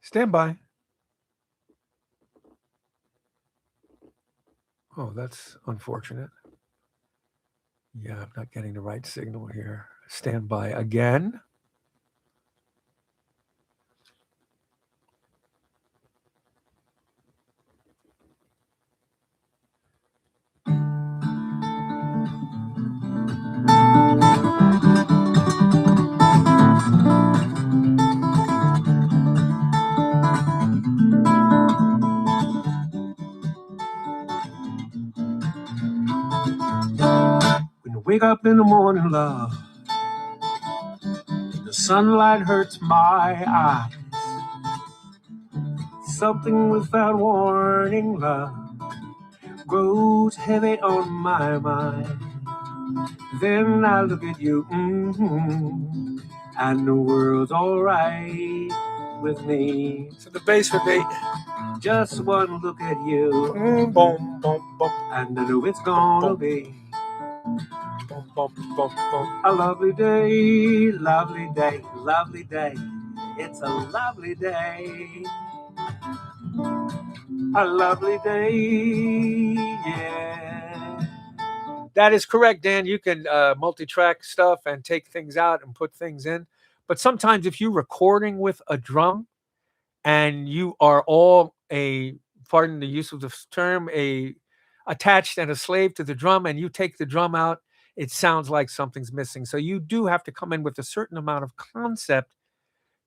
Stand by. Oh, that's unfortunate. Yeah, I'm not getting the right signal here. Stand by again. When you wake up in the morning, love, the sunlight hurts my eyes. Something without warning, love, grows heavy on my mind. Then I look at you, and the world's alright with me. So the bass would be just one look at you, boom, boom, boom, and I know it's gonna be a lovely day, lovely day, lovely day. It's a lovely day, a lovely day, yeah. That is correct, Dan. You can multi-track stuff and take things out and put things in. But sometimes if you're recording with a drum and you are all pardon the use of this term, attached and a slave to the drum, and you take the drum out, it sounds like something's missing. So you do have to come in with a certain amount of concept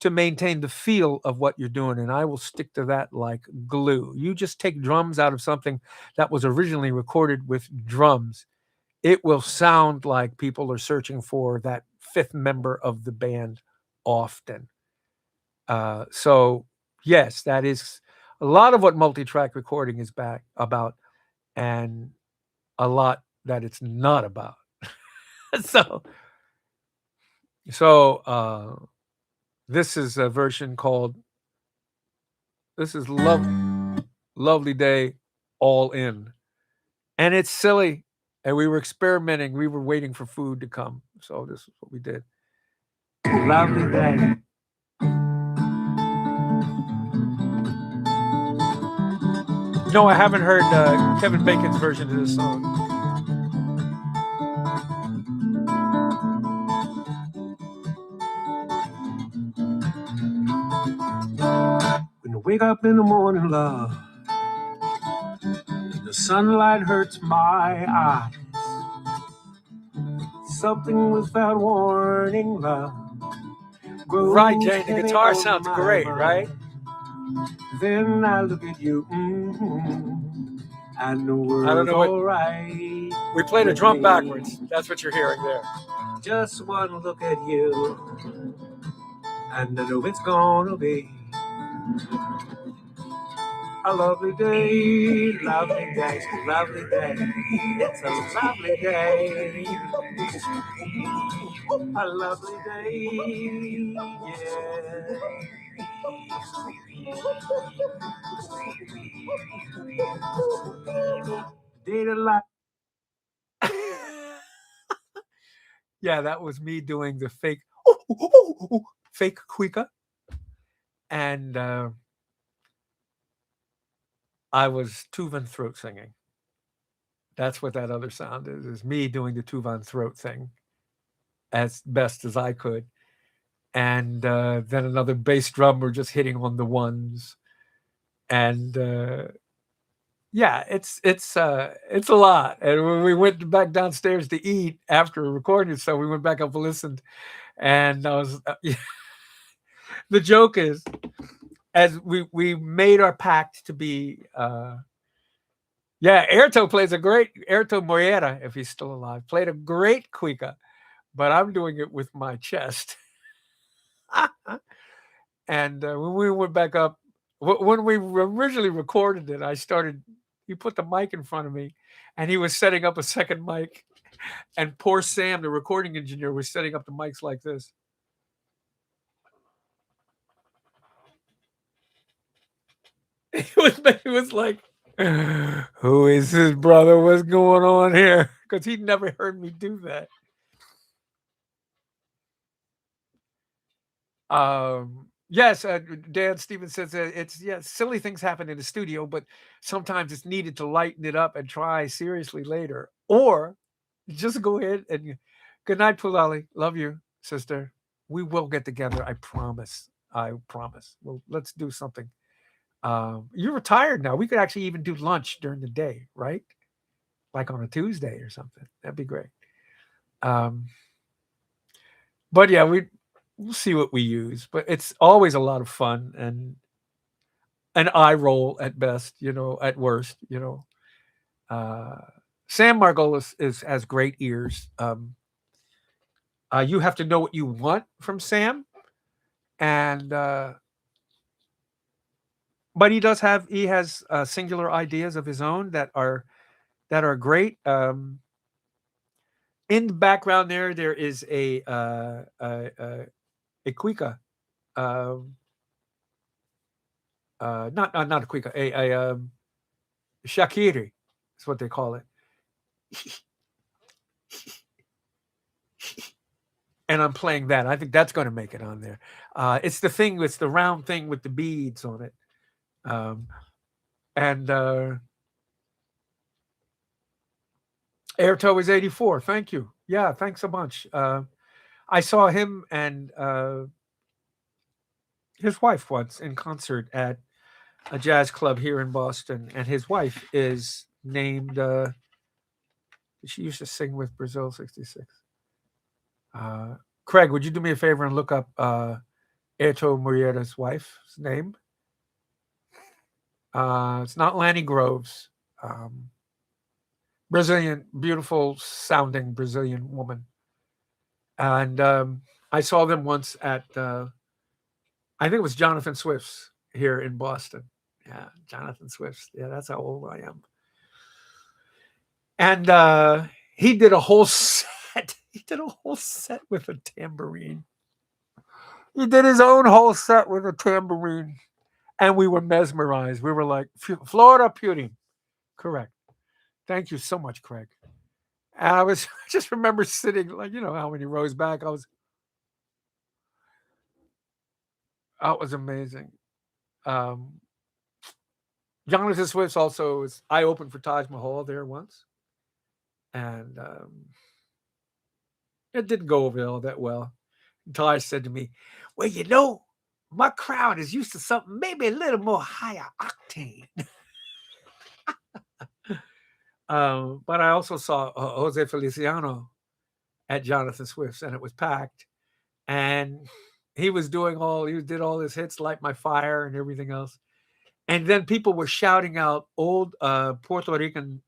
to maintain the feel of what you're doing. And I will stick to that like glue. You just take drums out of something that was originally recorded with drums, it will sound like people are searching for that fifth member of the band often. So yes, that is a lot of what multi-track recording is about, and a lot that it's not about. so this is a version called Lovely Day All In. And it's silly. And we were experimenting. We were waiting for food to come. So this is what we did. Lovely day. No, I haven't heard Kevin Bacon's version of this song. When you wake up in the morning, love, the sunlight hurts my eyes. Something without warning, love. Right, Jane, the guitar sounds great, right? Then I look at you, and the world's all right. We played a drum backwards. That's what you're hearing there. Just one look at you, and I know it's gonna be a lovely day, lovely day, lovely day. It's a lovely day, a lovely day, yeah. Day to life. Yeah, that was me doing the fake, fake Quika, and I was Tuvan throat singing. That's what that other sound is me doing the Tuvan throat thing as best as I could. And then another bass drummer just hitting on the ones. And yeah, it's a lot. And when we went back downstairs to eat after recording it, so we went back up and listened. And I was, the joke is, as we made our pact to be, yeah, Airto plays a great, Airto Moreira, if he's still alive, played a great cuica, but I'm doing it with my chest. And when we went back up, when we originally recorded it, he put the mic in front of me, and he was setting up a second mic. And poor Sam, the recording engineer, was setting up the mics like this. He was like, who is his brother? What's going on here? Because he'd never heard me do that. Yes, Dan Stevens says it's silly things happen in the studio, but sometimes it's needed to lighten it up and try seriously later. Or just go ahead and good night, Pulali. Love you, sister. We will get together. I promise. I promise. Well, let's do something. You're retired now. We could actually even do lunch during the day, right? Like on a Tuesday or something. That'd be great. But yeah, we'll see what we use. But it's always a lot of fun and an eye roll at best, at worst, Sam Margolis has great ears. You have to know what you want from Sam, and but he has singular ideas of his own that are great. In the background there is a cuica, not a cuica, a shakiri is what they call it. And I'm playing that. I think that's going to make it on there. It's the round thing with the beads on it. And Airto is 84. Thank you. Yeah, thanks a bunch. I saw him and his wife once in concert at a jazz club here in Boston, and his wife is named. She used to sing with Brazil 66. Craig, would you do me a favor and look up Airto Moreira's wife's name? It's not Lanny Groves. Brazilian, beautiful sounding Brazilian woman. And I saw them once at, I think it was Jonathan Swift's here in Boston. Yeah, Jonathan Swift's. Yeah, that's how old I am. And he did a whole set. He did a whole set with a tambourine. He did his own whole set with a tambourine. And we were mesmerized. We were like, Florida Pudding. Correct. Thank you so much, Craig. And I just remember sitting, like, how many rows back I was. That was amazing. Jonathan Swift also I opened for Taj Mahal there once. And it didn't go over all that well. Taj said to me, well, my crowd is used to something maybe a little more higher octane. But I also saw Jose Feliciano at Jonathan Swift's, and it was packed. And he did all his hits, "Light My Fire" and everything else. And then people were shouting out old Puerto Rican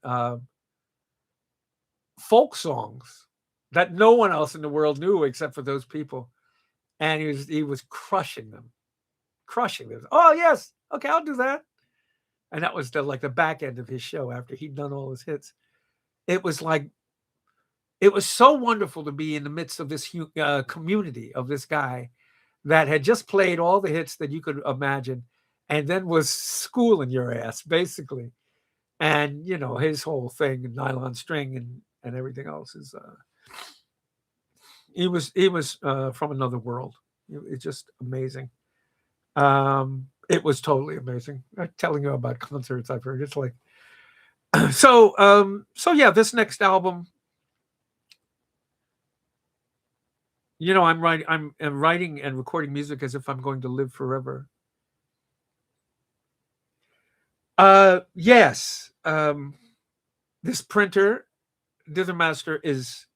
folk songs that no one else in the world knew except for those people. And he was crushing them. Oh yes, okay, I'll do that. And that was the back end of his show after he'd done all his hits. It was like it was so wonderful to be in the midst of this community of this guy that had just played all the hits that you could imagine, and then was schooling your ass basically. And his whole thing, nylon string and everything else is he was from another world. It's just amazing. It was totally amazing. I'm telling you about concerts I've heard. It's like so yeah, this next album, I'm writing and recording music as if I'm going to live forever. Yes. This printer, Dithermaster, is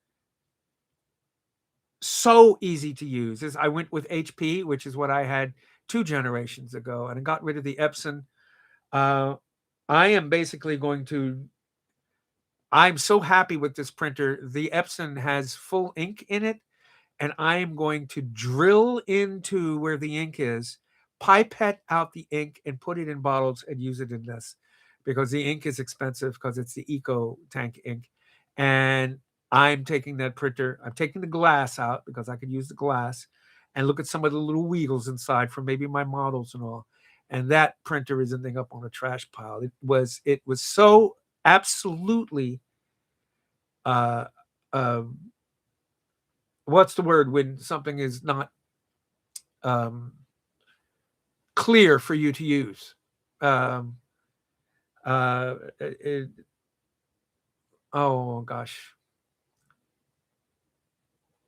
so easy to use. I went with HP, which is what I had 2 generations ago, and I got rid of the Epson. Uh, I am basically going to. I'm so happy with this printer. The Epson has full ink in it, and I am going to drill into where the ink is, pipette out the ink, and put it in bottles and use it in this, because the ink is expensive because it's the Eco Tank ink. And I'm taking that printer, I'm taking the glass out because I could use the glass, and look at some of the little wheels inside for maybe my models and all. And that printer is ending up on a trash pile. It was so absolutely uh, um, what's the word when something is not um, clear for you to use? Um, it, oh gosh,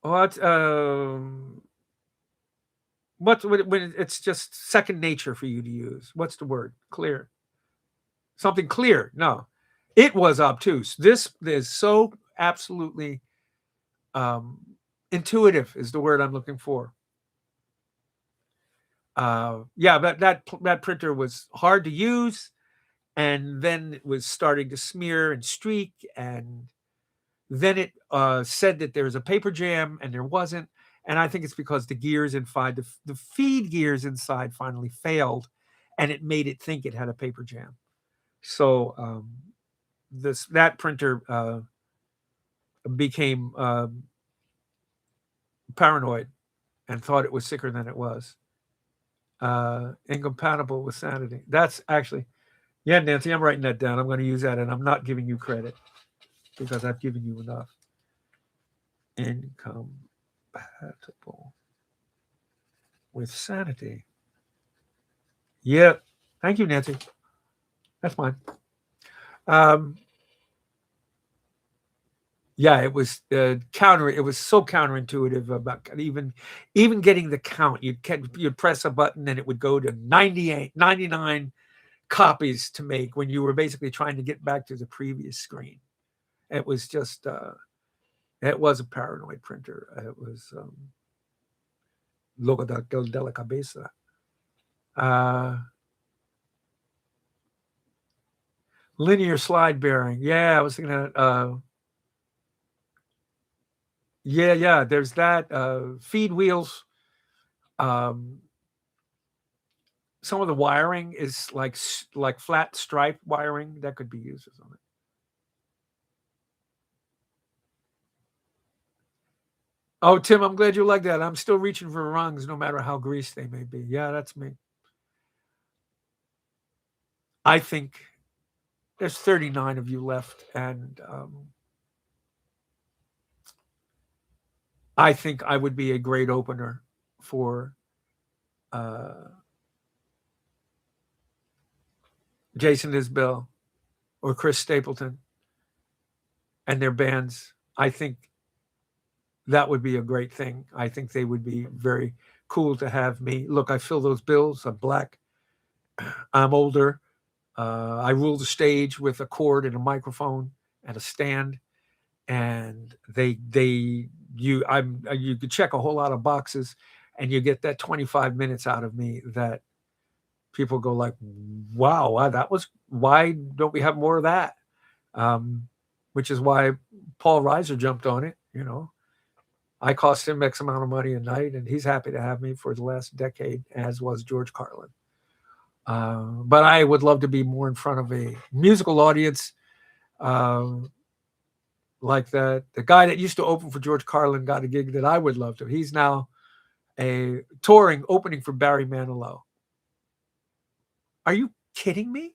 what when it's just second nature for you to use? What's the word? Clear. Something clear. No, it was obtuse. This is so absolutely um, intuitive is the word I'm looking for. Yeah, but that printer was hard to use, and then it was starting to smear and streak, and then it said that there was a paper jam, and there wasn't. And I think it's because the gears inside, the feed gears inside, finally failed, and it made it think it had a paper jam. So that printer became paranoid and thought it was sicker than it was. Incompatible with sanity. That's actually, yeah, Nancy, I'm writing that down. I'm going to use that, and I'm not giving you credit because I've given you enough. Incompatible with sanity. Yep. Thank you, Nancy. That's fine. Um, yeah, it was counter. It was so counterintuitive about even getting the count. You'd press a button and it would go to 98, 99 copies to make when you were basically trying to get back to the previous screen. It was just it was a paranoid printer. It was logo de la cabeza. Linear slide bearing. Yeah, I was thinking of yeah. There's that feed wheels. Um, some of the wiring is like flat stripe wiring that could be used as something. Oh, Tim, I'm glad you like that. I'm still reaching for rungs, no matter how greased they may be. Yeah, that's me. I think there's 39 of you left, and I think I would be a great opener for uh, Jason Isbell or Chris Stapleton and their bands. I think that would be a great thing. I think they would be very cool to have me. Look, I fill those bills. I'm black. I'm older. I rule the stage with a cord and a microphone, and a stand, and you could check a whole lot of boxes, and you get that 25 minutes out of me that people go like, wow, that was, why don't we have more of that? Which is why Paul Reiser jumped on it. I cost him X amount of money a night, and he's happy to have me for the last decade, as was George Carlin. But I would love to be more in front of a musical audience, like that. The guy that used to open for George Carlin got a gig that I would love to. He's now a touring opening for Barry Manilow. Are you kidding me?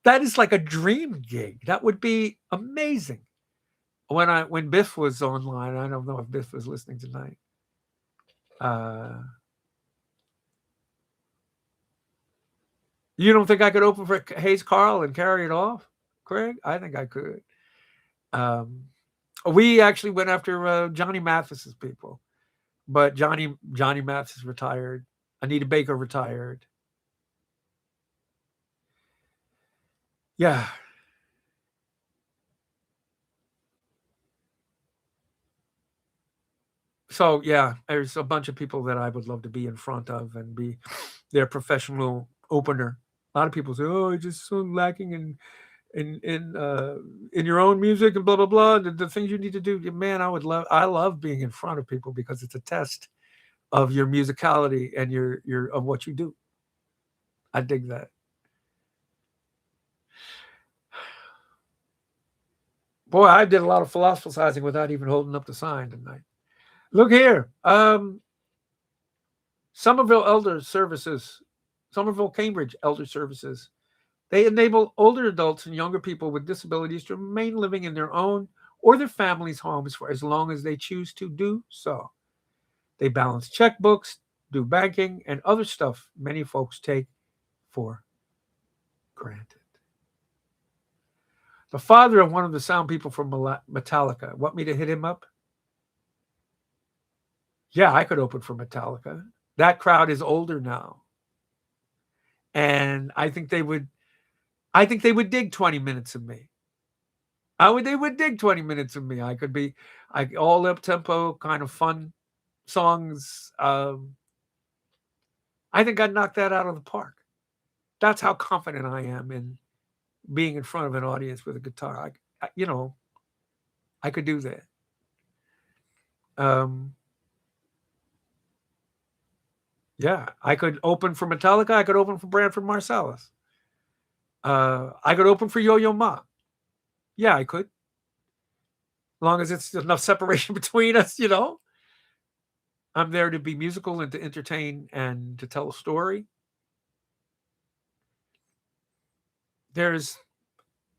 That is like a dream gig. That would be amazing. When Biff was online, I don't know if Biff was listening tonight. You don't think I could open for Hayes Carl and carry it off, Craig? I think I could. We actually went after Johnny Mathis's people, but Johnny Mathis retired. Anita Baker retired. Yeah. So yeah, there's a bunch of people that I would love to be in front of and be their professional opener. A lot of people say, "Oh, you're just so lacking in your own music and blah blah blah." The things you need to do, man. I love being in front of people because it's a test of your musicality and your of what you do. I dig that. Boy, I did a lot of philosophizing without even holding up the sign tonight. Look here. Somerville Cambridge Elder Services. They enable older adults and younger people with disabilities to remain living in their own or their families' homes for as long as they choose to do so. They balance checkbooks, do banking, and other stuff many folks take for granted. The father of one of the sound people from Metallica. Want me to hit him up? Yeah, I could open for Metallica. That crowd is older now. And I think they would dig 20 minutes of me. They would dig 20 minutes of me. I could be all up tempo, kind of fun songs. I think I'd knock that out of the park. That's how confident I am in being in front of an audience with a guitar. I could do that. Yeah, I could open for Metallica. I could open for Branford Marsalis. I could open for Yo-Yo Ma. Yeah, I could. As long as it's enough separation between us, I'm there to be musical and to entertain and to tell a story. There's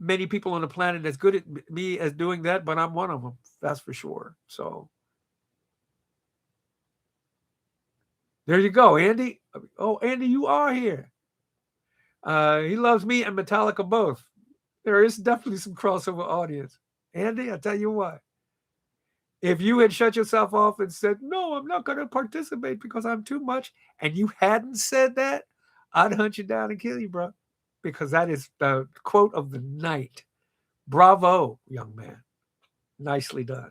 many people on the planet as good at me as doing that, but I'm one of them. That's for sure. So there you go, Andy. Oh, Andy, you are here. He loves me and Metallica both. There is definitely some crossover audience. Andy, I tell you what. If you had shut yourself off and said, no, I'm not going to participate because I'm too much, and you hadn't said that, I'd hunt you down and kill you, bro. Because that is the quote of the night. Bravo, young man. Nicely done.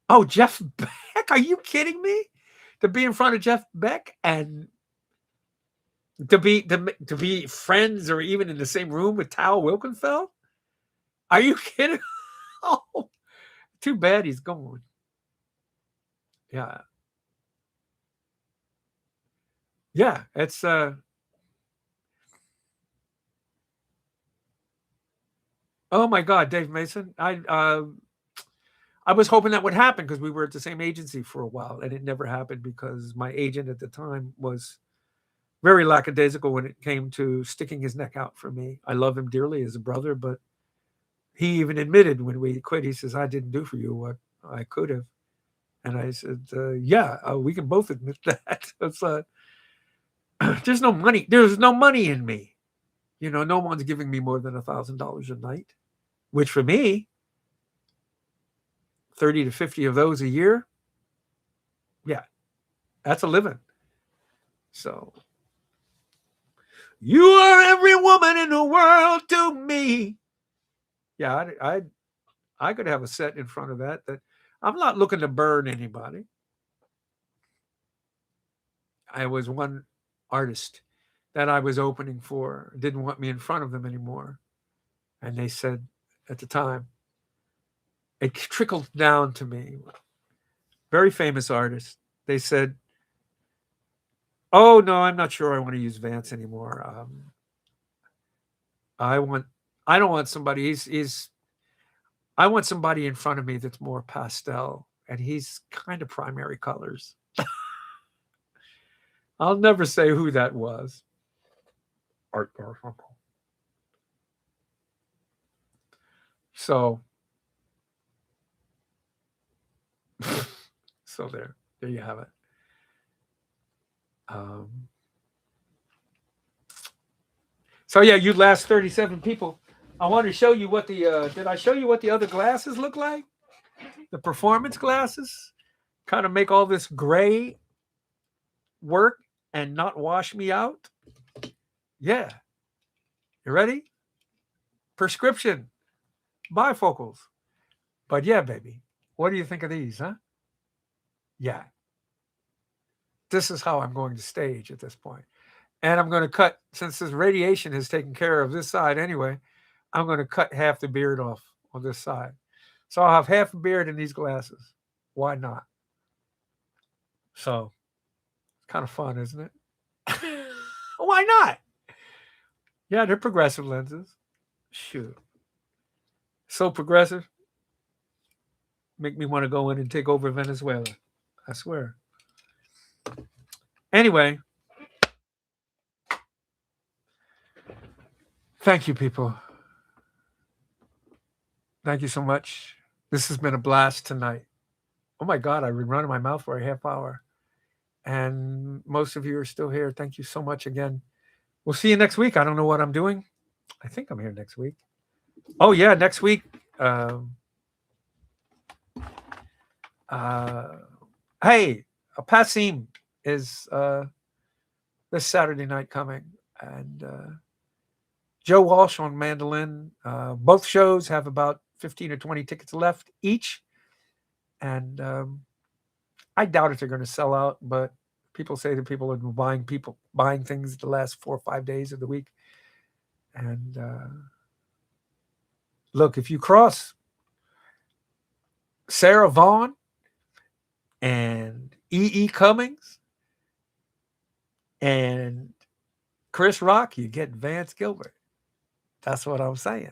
Oh, Jeff Beck? Are you kidding me? To be in front of Jeff Beck and to be friends or even in the same room with Tal Wilkenfeld? Are you kidding? Oh, too bad he's gone. Yeah. Yeah, it's oh my God, Dave Mason. I was hoping that would happen because we were at the same agency for a while, and it never happened because my agent at the time was very lackadaisical when it came to sticking his neck out for me. I love him dearly as a brother, but he even admitted when we quit, he says, I didn't do for you what I could have. And I said, yeah, we can both admit that. It's, there's no money. There's no money in me. No one's giving me more than $1,000 a night, which for me, 30 to 50 of those a year. Yeah, that's a living. So you are every woman in the world to me. Yeah, I could have a set in front of that. That I'm not looking to burn anybody. I was one artist that I was opening for didn't want me in front of them anymore, and they said at the time it trickled down to me. Very famous artist. They said, "Oh no, I'm not sure I want to use Vance anymore. I want I don't want somebody. He's I want somebody in front of me that's more pastel, and he's kind of primary colors." I'll never say who that was. Art Garfunkel. So, so there you have it. Um, so yeah, you last 37 people. I want to show you what the did I show you what the other glasses look like? The performance glasses kind of make all this gray work and not wash me out. Yeah, you ready? Prescription bifocals. But yeah, baby, what do you think of these, huh? Yeah, this is how I'm going to stage at this point. And I'm going to cut, since this radiation has taken care of this side anyway, I'm going to cut half the beard off on this side. So I'll have half a beard in these glasses. Why not? So it's kind of fun, isn't it? Why not? Yeah, they're progressive lenses. Shoot. So progressive, make me want to go in and take over Venezuela. I swear. Anyway, thank you, people. Thank you so much. This has been a blast tonight. Oh my God, I've been running my mouth for a half hour. And most of you are still here. Thank you so much again. We'll see you next week. I don't know what I'm doing. I think I'm here next week. Oh, yeah, next week. Uh, hey, Passim is this Saturday night coming. And Joe Walsh on mandolin. Both shows have about 15 or 20 tickets left each. And I doubt if they're going to sell out, but people say that people have been buying things the last 4 or 5 days of the week. And look, if you cross Sarah Vaughan and E.E. Cummings and Chris Rock, you get Vance Gilbert. That's what I'm saying.